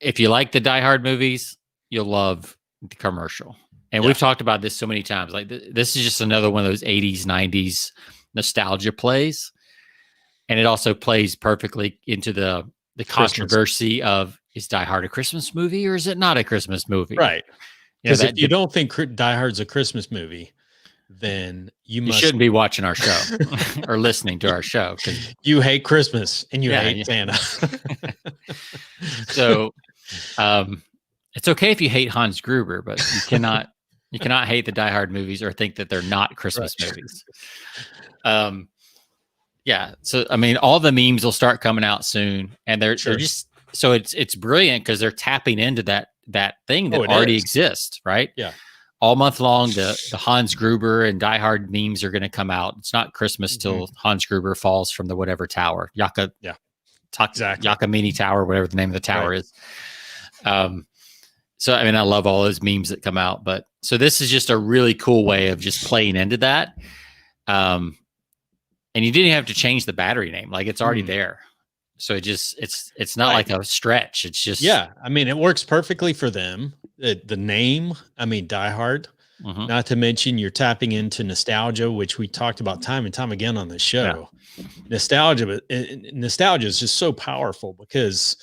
if you like the Die Hard movies, you'll love the commercial. And we've talked about this so many times. Like this is just another one of those 80s, 90s nostalgia plays. And it also plays perfectly into the controversy of, is Die Hard a Christmas movie or is it not a Christmas movie? Right. Because if you don't think Die Hard's a Christmas movie, then you shouldn't be watching our show or listening to our show. You hate Christmas and you hate Santa. So it's okay if you hate Hans Gruber, but you cannot hate the Die Hard movies or think that they're not Christmas movies. So all the memes will start coming out soon, and they're just so it's brilliant because they're tapping into that thing that already exists, right? Yeah. All month long, the Hans Gruber and Die Hard memes are going to come out. It's not Christmas till Hans Gruber falls from the whatever tower, Yakamini Tower, whatever the name of the tower is. So I love all those memes that come out, but so this is just a really cool way of just playing into that. And you didn't have to change the battery name; like it's already there. So it's not like a stretch. It's just it works perfectly for them. The name, Die Hard. Mm-hmm. Not to mention you're tapping into nostalgia, which we talked about time and time again on this show. Yeah. Nostalgia is just so powerful because,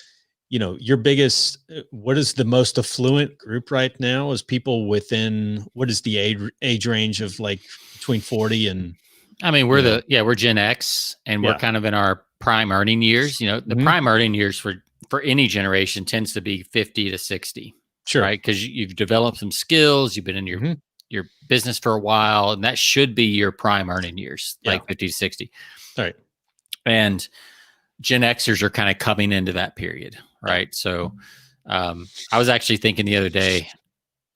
your biggest, what is the most affluent group right now is people within, what is the age range of like between 40 and, I mean, we're Gen X, and we're kind of in our prime earning years. The prime earning years for any generation tends to be 50 to 60. Sure. Right. Because you've developed some skills, you've been in your business for a while, and that should be your prime earning years, like 50 to 60. Right. And Gen Xers are kind of coming into that period. Right. So I was actually thinking the other day,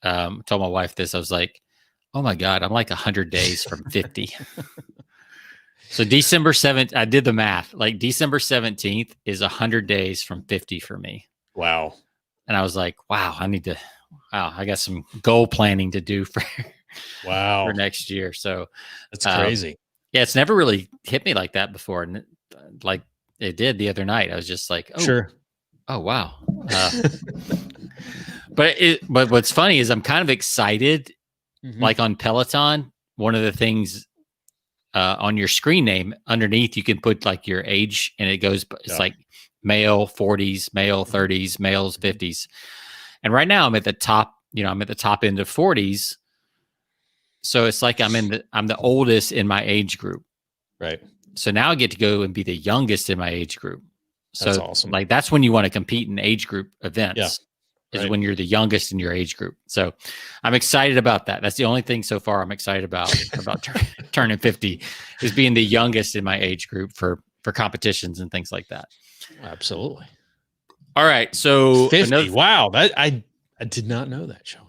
told my wife this, I was like, oh my God, I'm like 100 days from 50. So December 7th, I did the math, like December 17th is 100 days from 50 for me. Wow. And I was like, wow, I got some goal planning to do for next year. So that's crazy. Yeah, it's never really hit me like that before. And like it did the other night. I was just like, oh, wow. But what's funny is I'm kind of excited. Like on Peloton, one of the things on your screen name underneath, you can put like your age, and it goes, it's like male 40s, male 30s, males 50s. And right now I'm at the top, I'm at the top end of 40s. So it's like I'm the oldest in my age group. Right. So now I get to go and be the youngest in my age group. So that's awesome. Like that's when you want to compete in age group events. Yeah. Is when you're the youngest in your age group. So I'm excited about that. That's the only thing so far I'm excited about turning 50 is being the youngest in my age group for competitions and things like that. Absolutely. All right. So 50. Wow. That I did not know that, Sean.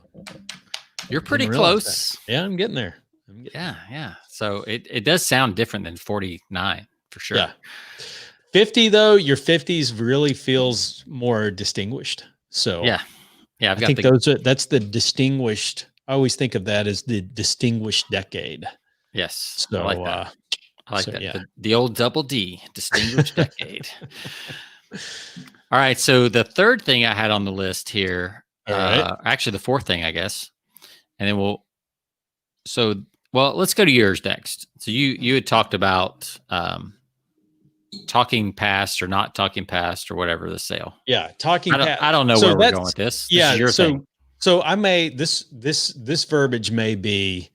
You're pretty close. Yeah, I'm getting there. Yeah. So it does sound different than 49 for sure. Yeah. 50 though, your 50s really feels more distinguished. So yeah, I think that's the distinguished. I always think of that as the distinguished decade. Yes, so I like that. Yeah. The old double D, distinguished decade. All right, so the third thing I had on the list here, actually the fourth thing, I guess, and then let's go to yours next. So you had talked about talking past or not talking past or whatever the sale. Yeah. Talking past. I don't know where we're going with this. Yeah. This is your thing. So I may, this verbiage may be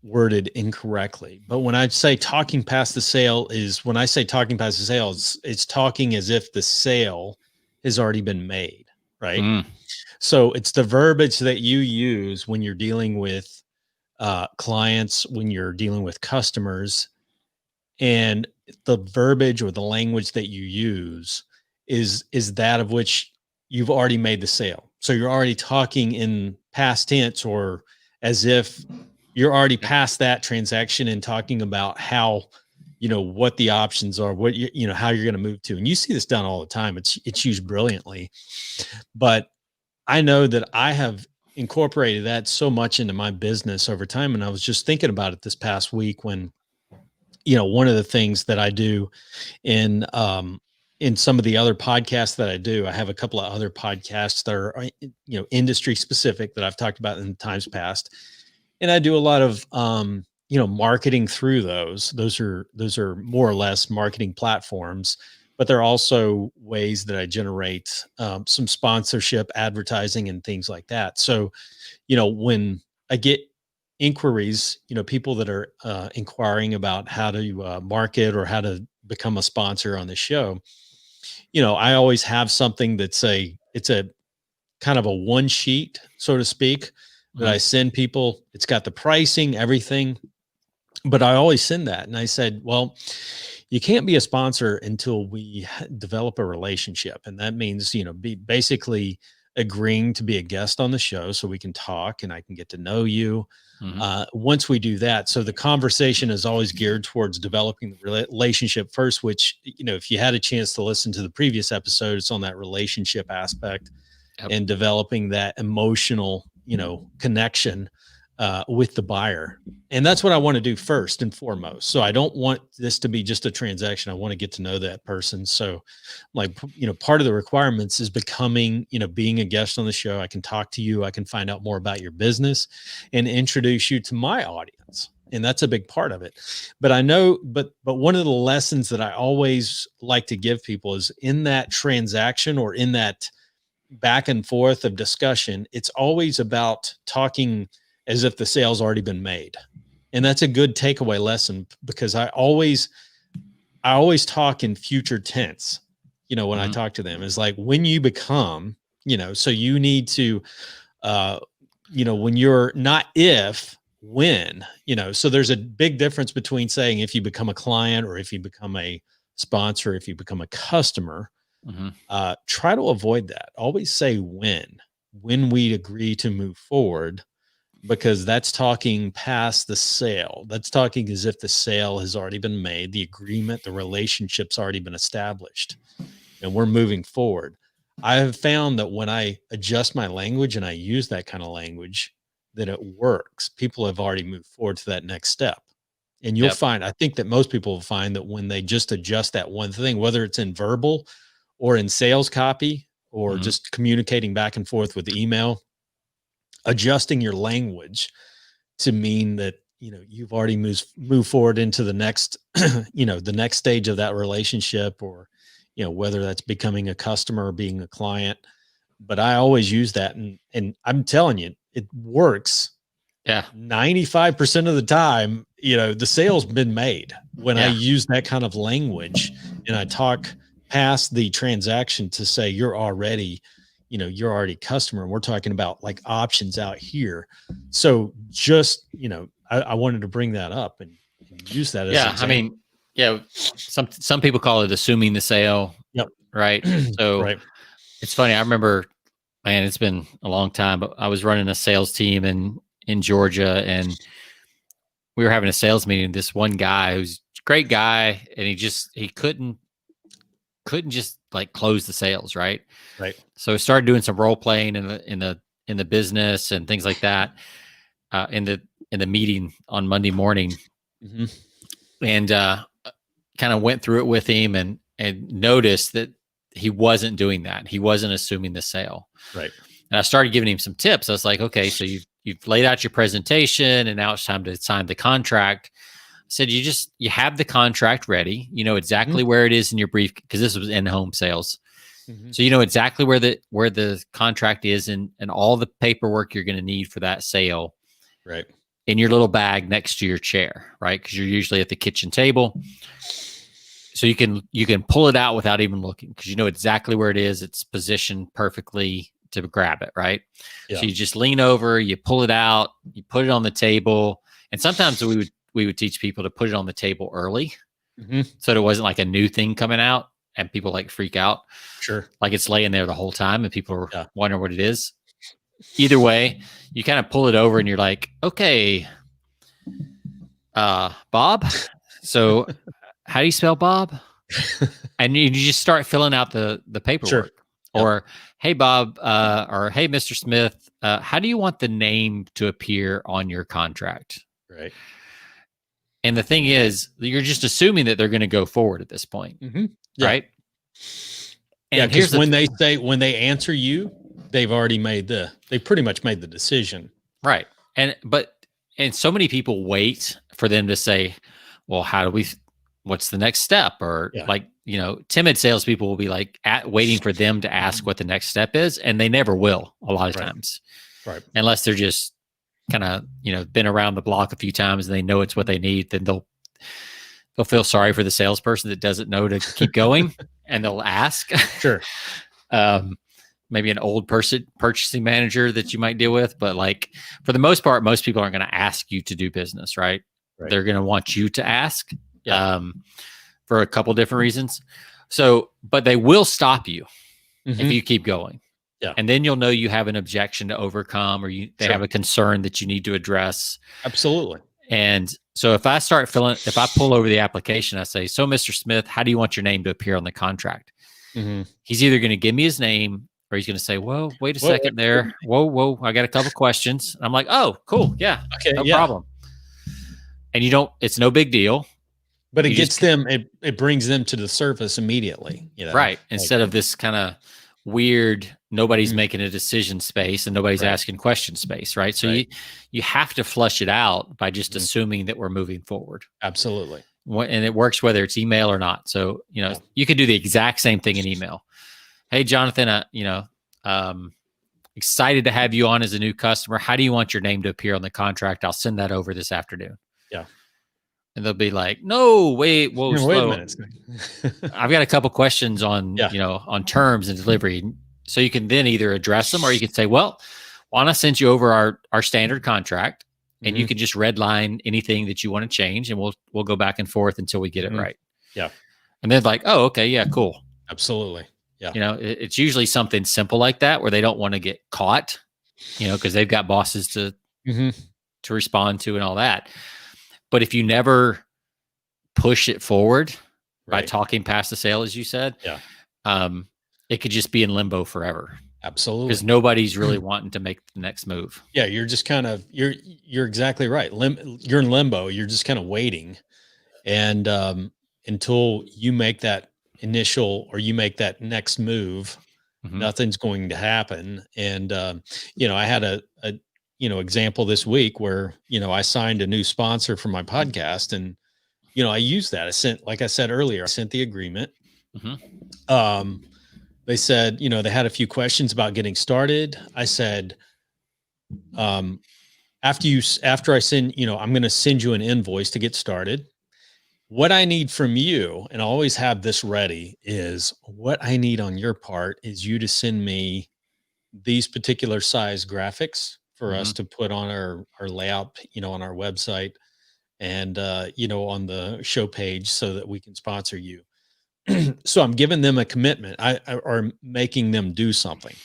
worded incorrectly, but when I say talking past the sale when I say talking past the sale, it's talking as if the sale has already been made. Right. So it's the verbiage that you use when you're dealing with clients, when you're dealing with customers, and the verbiage or the language that you use is that of which you've already made the sale. So you're already talking in past tense, or as if you're already past that transaction and talking about how, what the options are, what how you're going to move to. And you see this done all the time. It's used brilliantly, but I know that I have incorporated that so much into my business over time. And I was just thinking about it this past week when, one of the things that I do in some of the other podcasts that I do, I have a couple of other podcasts that are, industry specific that I've talked about in times past. And I do a lot of, marketing through those. Those are more or less marketing platforms, but they're also ways that I generate some sponsorship, advertising, and things like that. So, when I get inquiries, people that are inquiring about how to market or how to become a sponsor on the show, I always have something it's a kind of a one sheet, so to speak, that I send people. It's got the pricing, everything, but I always send that. And I said, well, you can't be a sponsor until we develop a relationship. And that means, be basically agreeing to be a guest on the show so we can talk and I can get to know you. Once we do that, so the conversation is always geared towards developing the relationship first, which, if you had a chance to listen to the previous episode, it's on that relationship aspect and developing that emotional, connection with the buyer. And that's what I want to do first and foremost. So I don't want this to be just a transaction. I want to get to know that person. So like, part of the requirements is becoming, being a guest on the show. I can talk to you. I can find out more about your business and introduce you to my audience. And that's a big part of it. But I know, but one of the lessons that I always like to give people is in that transaction or in that back and forth of discussion, it's always about talking as if the sale's already been made. And that's a good takeaway lesson, because I always talk in future tense, when I talk to them. Is like, when you become, so you need to, when you're not when, so there's a big difference between saying if you become a client or if you become a sponsor, if you become a customer. Try to avoid that. Always say when we agree to move forward, because that's talking past the sale. That's talking as if the sale has already been made, the agreement, the relationship's already been established, and we're moving forward. I have found that when I adjust my language and I use that kind of language, that it works. People have already moved forward to that next step. And you'll find, I think that most people will find that when they just adjust that one thing, whether it's in verbal or in sales copy or just communicating back and forth with email, adjusting your language to mean that, you've already moved forward into the next, the next stage of that relationship, or, whether that's becoming a customer or being a client. But I always use that. And I'm telling you, it works. Yeah. 95% of the time, the sale's been made when I use that kind of language and I talk past the transaction to say, you're already customer. And we're talking about like options out here. So just, I wanted to bring that up and use that as an example. I mean, some people call it assuming the sale. Yep. Right. So right. It's funny. I remember, man, it's been a long time, but I was running a sales team in Georgia, and we were having a sales meeting. This one guy who's a great guy, and he couldn't just like close the sales. Right. So we started doing some role playing in the business and things like that, in the meeting on Monday morning, and kind of went through it with him and noticed that he wasn't doing that. He wasn't assuming the sale. Right. And I started giving him some tips. I was like, okay, so you've laid out your presentation and now it's time to sign the contract. I said, you have the contract ready. You know exactly where it is in your brief, because this was in-home sales. So you know exactly where the contract is and all the paperwork you're going to need for that sale. Right. In your little bag next to your chair, right? Because you're usually at the kitchen table. So you can pull it out without even looking, because you know exactly where it is. It's positioned perfectly to grab it, right? Yeah. So you just lean over, you pull it out, you put it on the table. And sometimes we would teach people to put it on the table early, so it wasn't like a new thing coming out and people like freak out. Sure. Like it's laying there the whole time and people are wondering what it is. Either way, you kind of pull it over and you're like, okay, Bob. So how do you spell Bob? And you just start filling out the paperwork. Sure. Or, hey, Bob, or hey, Mr. Smith, how do you want the name to appear on your contract? Right. And the thing is, you're just assuming that they're going to go forward at this point. Right. And because when they answer you, they've already they pretty much made the decision. Right. And so many people wait for them to say, well, what's the next step? Or timid salespeople will be like waiting for them to ask what the next step is. And they never will a lot of times. Right. Unless they're just kind of, been around the block a few times and they know it's what they need, then they'll feel sorry for the salesperson that doesn't know to keep going and they'll ask. Sure. Maybe an old purchasing manager that you might deal with, but like for the most part, most people aren't going to ask you to do business, right? They're going to want you to ask, for a couple different reasons. So, but they will stop you if you keep going. Yeah. And then you'll know you have an objection to overcome, or they have a concern that you need to address. Absolutely. And so if I pull over the application, I say, so Mr. Smith, how do you want your name to appear on the contract? He's either going to give me his name or he's going to say, "Whoa, wait a Whoa, second there. Whoa, I got a couple questions." And I'm like, "Oh, cool. Yeah. okay, No yeah. problem." And it's no big deal. But it You gets them, it brings them to the surface immediately, right. Instead of this kind of weird, nobody's making a decision space and nobody's asking question space, right? So you have to flush it out by just assuming that we're moving forward. Absolutely. And it works whether it's email or not. So, you could do the exact same thing in email. Hey, Jonathan, excited to have you on as a new customer. How do you want your name to appear on the contract? I'll send that over this afternoon. Yeah. And they'll be like, "No, wait, whoa, wait slow. a minute. I've got a couple questions on, on terms and delivery." So you can then either address them, or you can say, "Well, why don't I send you over our standard contract, and you can just redline anything that you want to change, and we'll go back and forth until we get it right." Yeah. And they're like, "Oh, okay, yeah, cool." Absolutely. Yeah. It's usually something simple like that where they don't want to get caught, because they've got bosses to respond to and all that. But if you never push it forward by talking past the sale, as you said, it could just be in limbo forever. Absolutely. Because nobody's really wanting to make the next move. Yeah. You're just kind of, you're exactly right. You're in limbo. You're just kind of waiting. And until you make that initial, or you make that next move, nothing's going to happen. And, I had a example this week where, I signed a new sponsor for my podcast, and, I used that. Like I said earlier, I sent the agreement. They said, they had a few questions about getting started. I said, after I send, I'm going to send you an invoice to get started. What I need from you, and I always have this ready, is what I need on your part is you to send me these particular size graphics for us to put on our layout, on our website, and, on the show page, so that we can sponsor you. So I'm giving them a commitment. Or making them do something,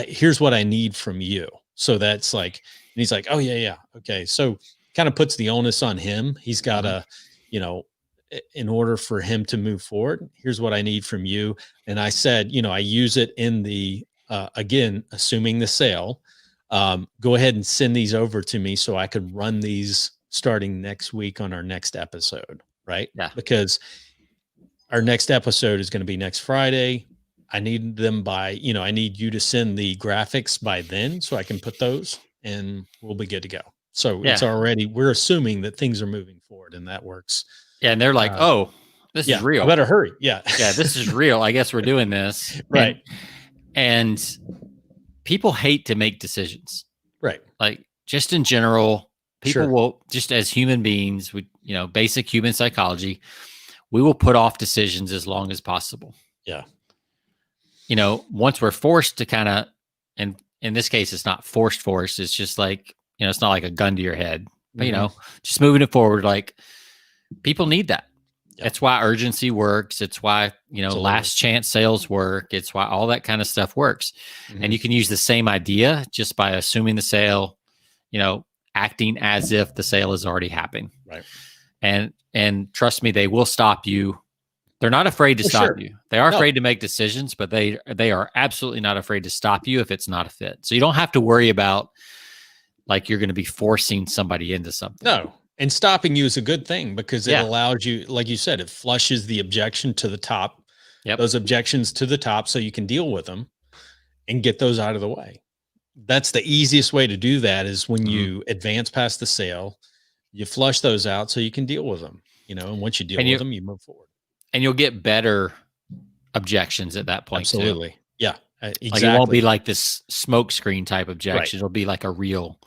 here's what I need from you. So that's like, and he's like, "Oh yeah. Okay." So kind of puts the onus on him. He's got to, in order for him to move forward, here's what I need from you. And I said, I use it in the, again, assuming the sale, go ahead and send these over to me so I could run these starting next week on our next episode. Right. Yeah. Because our next episode is going to be next Friday. I need them by, I need you to send the graphics by then so I can put those, and we'll be good to go. So we're assuming that things are moving forward, and that works. Yeah. And they're like, "Oh, this is real. I better hurry." Yeah. Yeah. This is real. I guess we're doing this. Right. And people hate to make decisions. Right. Like, just in general, people will, just as human beings, we, basic human psychology, we will put off decisions as long as possible. Yeah. Once we're forced to kind of, and in this case, it's not forced. It's just like, it's not like a gun to your head, but, just moving it forward. Like, people need that. Yep. That's why urgency works. It's why, last chance sales work. It's why all that kind of stuff works. And you can use the same idea just by assuming the sale, acting as if the sale is already happening. Right. And trust me, they will stop you. They're not afraid to stop you. They are afraid to make decisions, but they are absolutely not afraid to stop you if it's not a fit. So you don't have to worry about like you're going to be forcing somebody into something. No. And stopping you is a good thing, because it allows you, like you said, it flushes the objection to the top, those objections to the top, so you can deal with them and get those out of the way. That's the easiest way to do that, is when you advance past the sale, you flush those out so you can deal with them, and once you deal with them, you move forward. And you'll get better objections at that point. Absolutely. Too. Yeah. Exactly. Like, it won't be like this smoke screen type objection. Right. It'll be like a real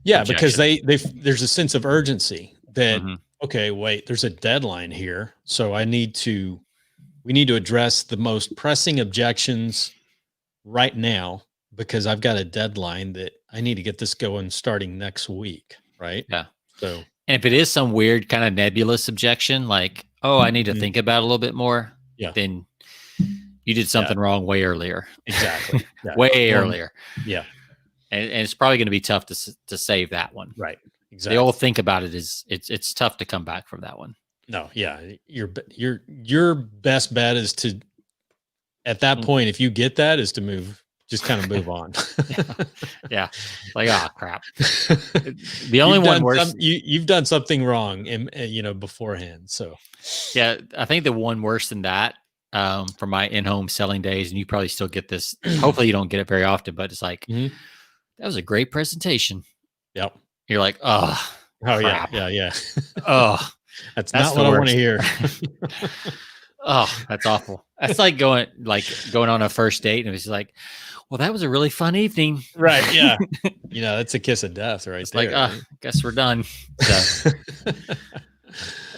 objection. Because there's a sense of urgency that, okay, wait, there's a deadline here. So we need to address the most pressing objections right now, because I've got a deadline that I need to get this going starting next week. Right. Yeah. So, and if it is some weird kind of nebulous objection, like, "Oh, I need to think about it a little bit more," then you did something wrong way earlier. Exactly. Yeah. Way earlier. Yeah. And it's probably going to be tough to save that one. Right. Exactly. The old think about it is it's tough to come back from that one. No. Yeah. Your best bet is to, at that point, if you get that, is to move just kind of move on. Yeah. Like, oh crap. The only one worse. You've done something wrong, beforehand. So yeah, I think the one worse than that, for my in-home selling days, and you probably still get this. Hopefully, you don't get it very often, but it's like that was a great presentation. Yep. You're like, oh crap. Yeah. Oh, that's not what I want to hear. Oh, that's awful. That's like going on a first date, and it's like, well, that was a really fun evening, right? Yeah, that's a kiss of death, right? It's there, like, right? Guess we're done. So.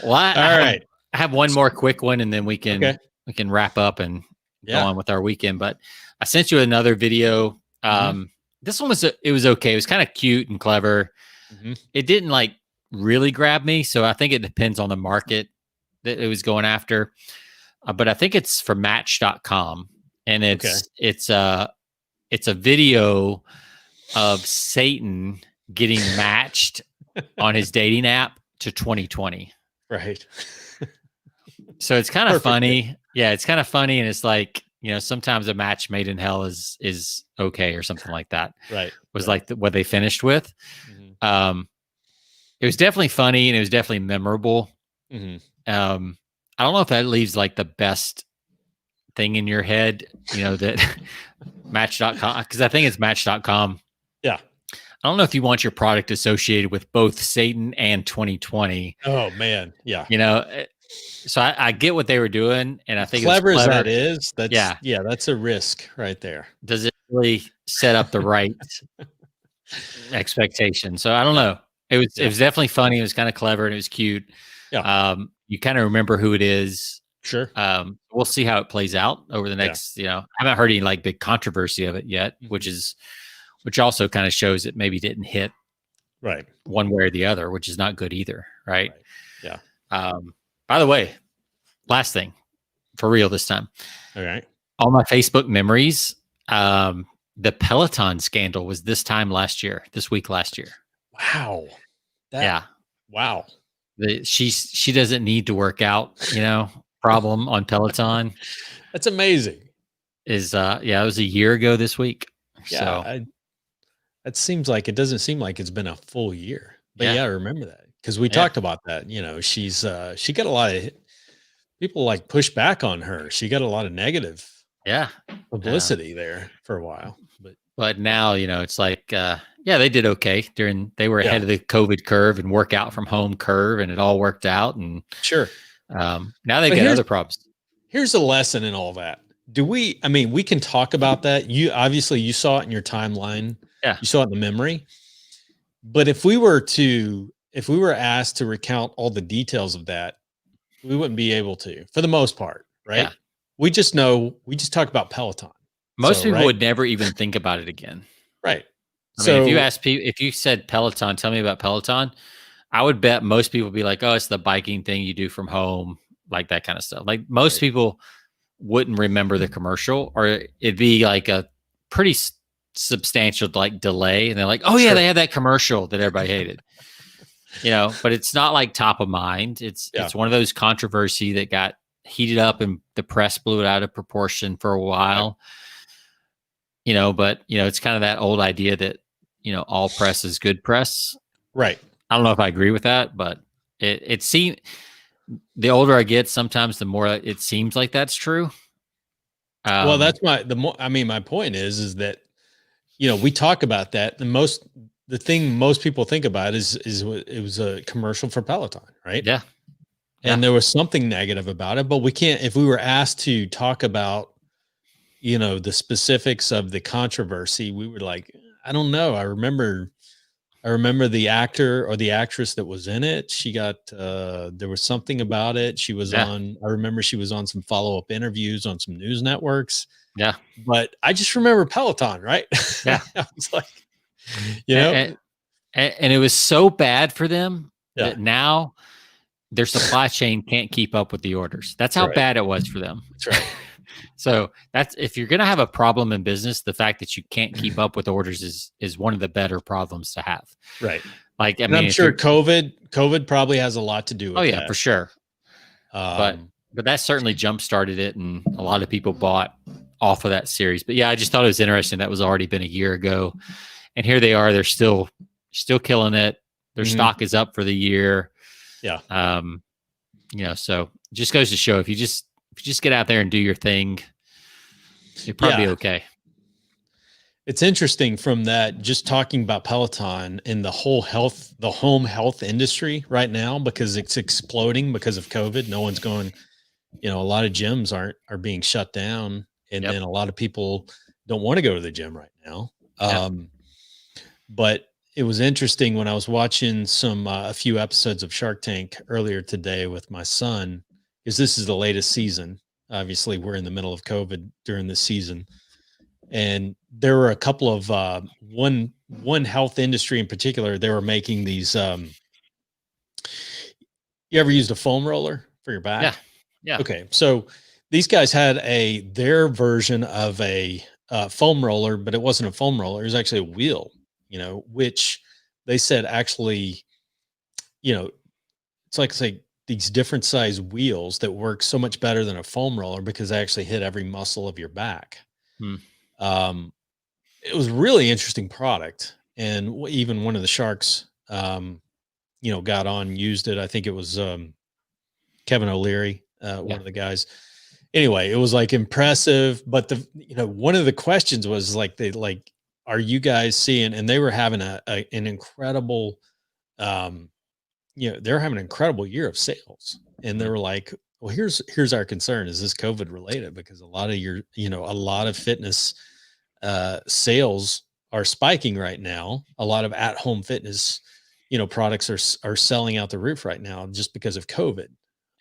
Well, I have one more quick one, and then we can wrap up and go on with our weekend. But I sent you another video. This one was okay. It was kind of cute and clever. It didn't like really grab me, so I think it depends on the market that it was going after. But I think it's from Match.com, and it's a video of Satan getting matched on his dating app to 2020. Right. So it's kind of funny. Yeah, it's kind of funny, and it's like, sometimes a match made in hell is okay or something like that. Right. Was like what they finished with. It was definitely funny, and it was definitely memorable. I don't know if that leaves like the best thing in your head, that Match.com, because I think it's Match.com. Yeah. I don't know if you want your product associated with both Satan and 2020. Oh man. Yeah. So I get what they were doing, and I think clever as that is, that's a risk right there. Does it really set up the right expectation? So I don't know. It was definitely funny. It was kind of clever, and it was cute. Yeah. You kind of remember who it is. Sure. We'll see how it plays out over the next, I haven't heard any like big controversy of it yet, which also kind of shows it maybe didn't hit right one way or the other, which is not good either. Right. Yeah. By the way, last thing for real this time. All right. All my Facebook memories. The Peloton scandal was this week last year. Wow. Wow. She doesn't need to work out, problem on Peloton. That's amazing. It was a year ago this week. Yeah. So it doesn't seem like it's been a full year, but I remember that because we talked about that. She got a lot of people like push back on her. She got a lot of negative publicity there for a while, but now, it's like, they did okay they were ahead of the COVID curve and workout from home curve, and it all worked out. And sure. Now they got other problems. Here's a lesson in all that. We can talk about that. You saw it in your timeline. Yeah. You saw it in the memory. But if we were asked to recount all the details of that, we wouldn't be able to, for the most part. Right. Yeah. We just talk about Peloton. Most people would never even think about it again. Right. I mean, if you said Peloton, tell me about Peloton, I would bet most people would be like, oh, it's the biking thing you do from home, like that kind of stuff. Like most people wouldn't remember the commercial, or it'd be like a pretty substantial like delay. And they're like, oh yeah, they had that commercial that everybody hated, but it's not like top of mind. It's one of those controversy that got heated up and the press blew it out of proportion for a while, but it's kind of that old idea that, all press is good press. Right. I don't know if I agree with that, but it seems the older I get, sometimes the more it seems like that's true. Well, that's my point is that, we talk about that. The thing most people think about is it was a commercial for Peloton, right? Yeah. And there was something negative about it, but we can't, if we were asked to talk about, the specifics of the controversy, we were like, I don't know. I remember the actor or the actress that was in it. She got, there was something about it. She was I remember she was on some follow-up interviews on some news networks. Yeah. But I just remember Peloton, right? Yeah. I was like, and it was so bad for them that now their supply chain can't keep up with the orders. That's how bad it was for them. That's right. So if you're going to have a problem in business, the fact that you can't keep up with orders is one of the better problems to have. Right. Like, I'm sure COVID probably has a lot to do with that. For sure. But that certainly jump started it, and a lot of people bought off of that series. But yeah, I just thought it was interesting. That was already been a year ago, and here they are. They're still killing it. Their stock is up for the year. Yeah. So it just goes to show if you just get out there and do your thing, you'll probably be okay. It's interesting from that, just talking about Peloton and the home health industry right now, because it's exploding because of COVID. No one's going, a lot of gyms are being shut down. And then a lot of people don't want to go to the gym right now. But it was interesting when I was watching a few episodes of Shark Tank earlier today with my son, because this is the latest season. Obviously we're in the middle of COVID during this season. And there were a couple of one health industry in particular. They were making these. You ever used a foam roller for your back? Yeah. Okay, so these guys had their version of a foam roller, but it wasn't a foam roller. It was actually a wheel. Which they said actually, it's like these different size wheels that work so much better than a foam roller because they actually hit every muscle of your back. It was a really interesting product, and even one of the Sharks, got on, used it. I think it was Kevin O'Leary, one of the guys. Anyway, it was like impressive, but one of the questions was like, are you guys seeing? And they were having an incredible, they're having an incredible year of sales, and they were like, well, here's our concern: is this COVID related? Because a lot of fitness sales are spiking right now. A lot of at-home fitness, products are selling out the roof right now just because of COVID.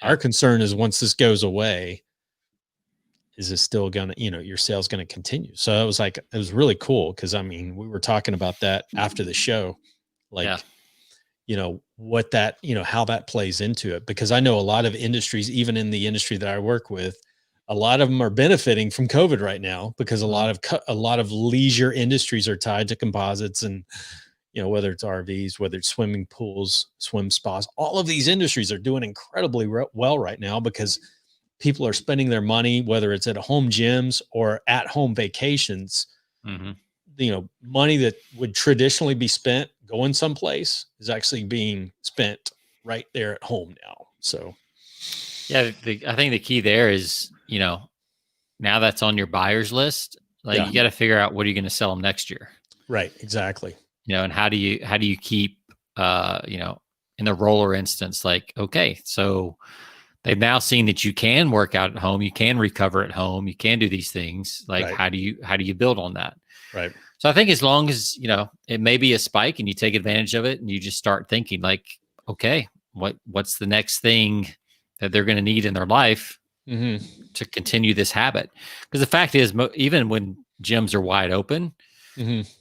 Our concern is once this goes away, is this still gonna, your sales gonna continue? So it was really cool because we were talking about that after the show, what that, how that plays into it, because I know a lot of industries, even in the industry that I work with, a lot of them are benefiting from COVID right now because a lot of leisure industries are tied to composites, and whether it's RVs, whether it's swimming pools, swim spas, all of these industries are doing incredibly well right now because people are spending their money, whether it's at home gyms or at home vacations. Money that would traditionally be spent going someplace is actually being spent right there at home now. So yeah, I think the key there is, now that's on your buyer's list, you got to figure out what are you going to sell them next year. Right. Exactly. And how do you keep, in the roller instance, okay, so they've now seen that you can work out at home, you can recover at home, you can do these things. How do you build on that? Right. So I think as long as, it may be a spike and you take advantage of it and you just start thinking okay, what's the next thing that they're going to need in their life to continue this habit? Because the fact is, even when gyms are wide open,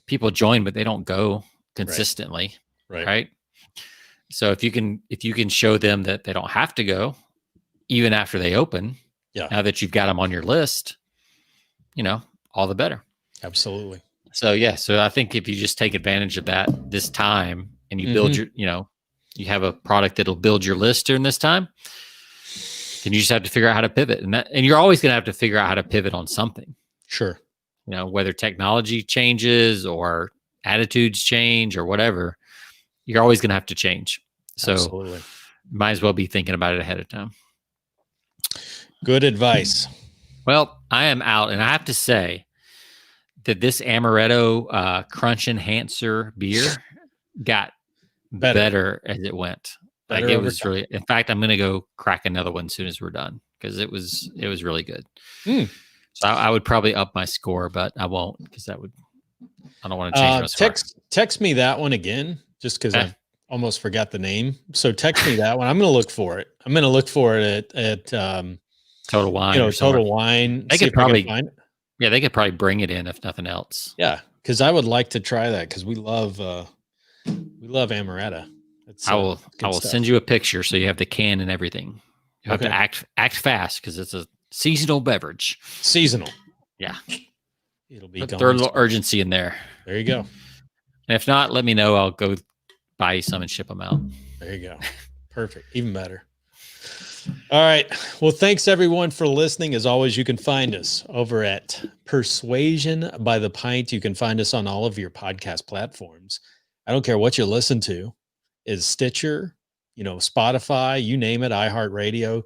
people join, but they don't go consistently. Right. So if you can show them that they don't have to go even after they open, now that you've got them on your list, all the better. Absolutely. So so I think if you just take advantage of that this time and you build your, you have a product that'll build your list during this time, then you just have to figure out how to pivot, and you're always going to have to figure out how to pivot on something. Sure. Whether technology changes or attitudes change or whatever, you're always going to have to change. So absolutely, might as well be thinking about it ahead of time. Good advice. Well, I am out, and I have to say that this Amaretto Crunch Enhancer beer got better as it went. It was really, in fact, I'm going to go crack another one as soon as we're done because it was really good. So I would probably up my score, but I won't because I don't want to change my score. Text me that one again, just because I almost forgot the name. So text me that one. I'm going to look for it. I'm going to look for it at Total Wine. Total Wine. They could probably find it. Yeah, they could probably bring it in if nothing else. Yeah, because I would like to try that because we love Amaretto. I will send you a picture so you have the can and everything. You have to act fast because it's a seasonal beverage. Seasonal. Yeah. It'll be throw a little urgency in there. There you go. And if not, let me know. I'll go buy you some and ship them out. There you go. Perfect. Even better. All right. Well, thanks everyone for listening. As always, you can find us over at Persuasion by the Pint. You can find us on all of your podcast platforms. I don't care what you listen to, is Stitcher, Spotify, you name it, iHeartRadio. You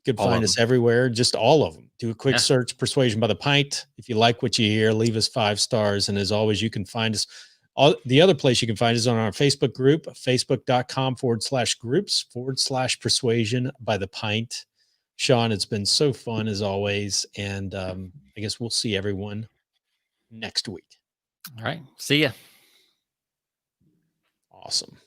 can find us everywhere, just all of them. Do a quick search, Persuasion by the Pint. If you like what you hear, leave us 5 stars. And as always, you can find us. The other place you can find is on our Facebook group, facebook.com/groups/persuasion by the pint. Sean, it's been so fun as always. And I guess we'll see everyone next week. All right. See ya. Awesome.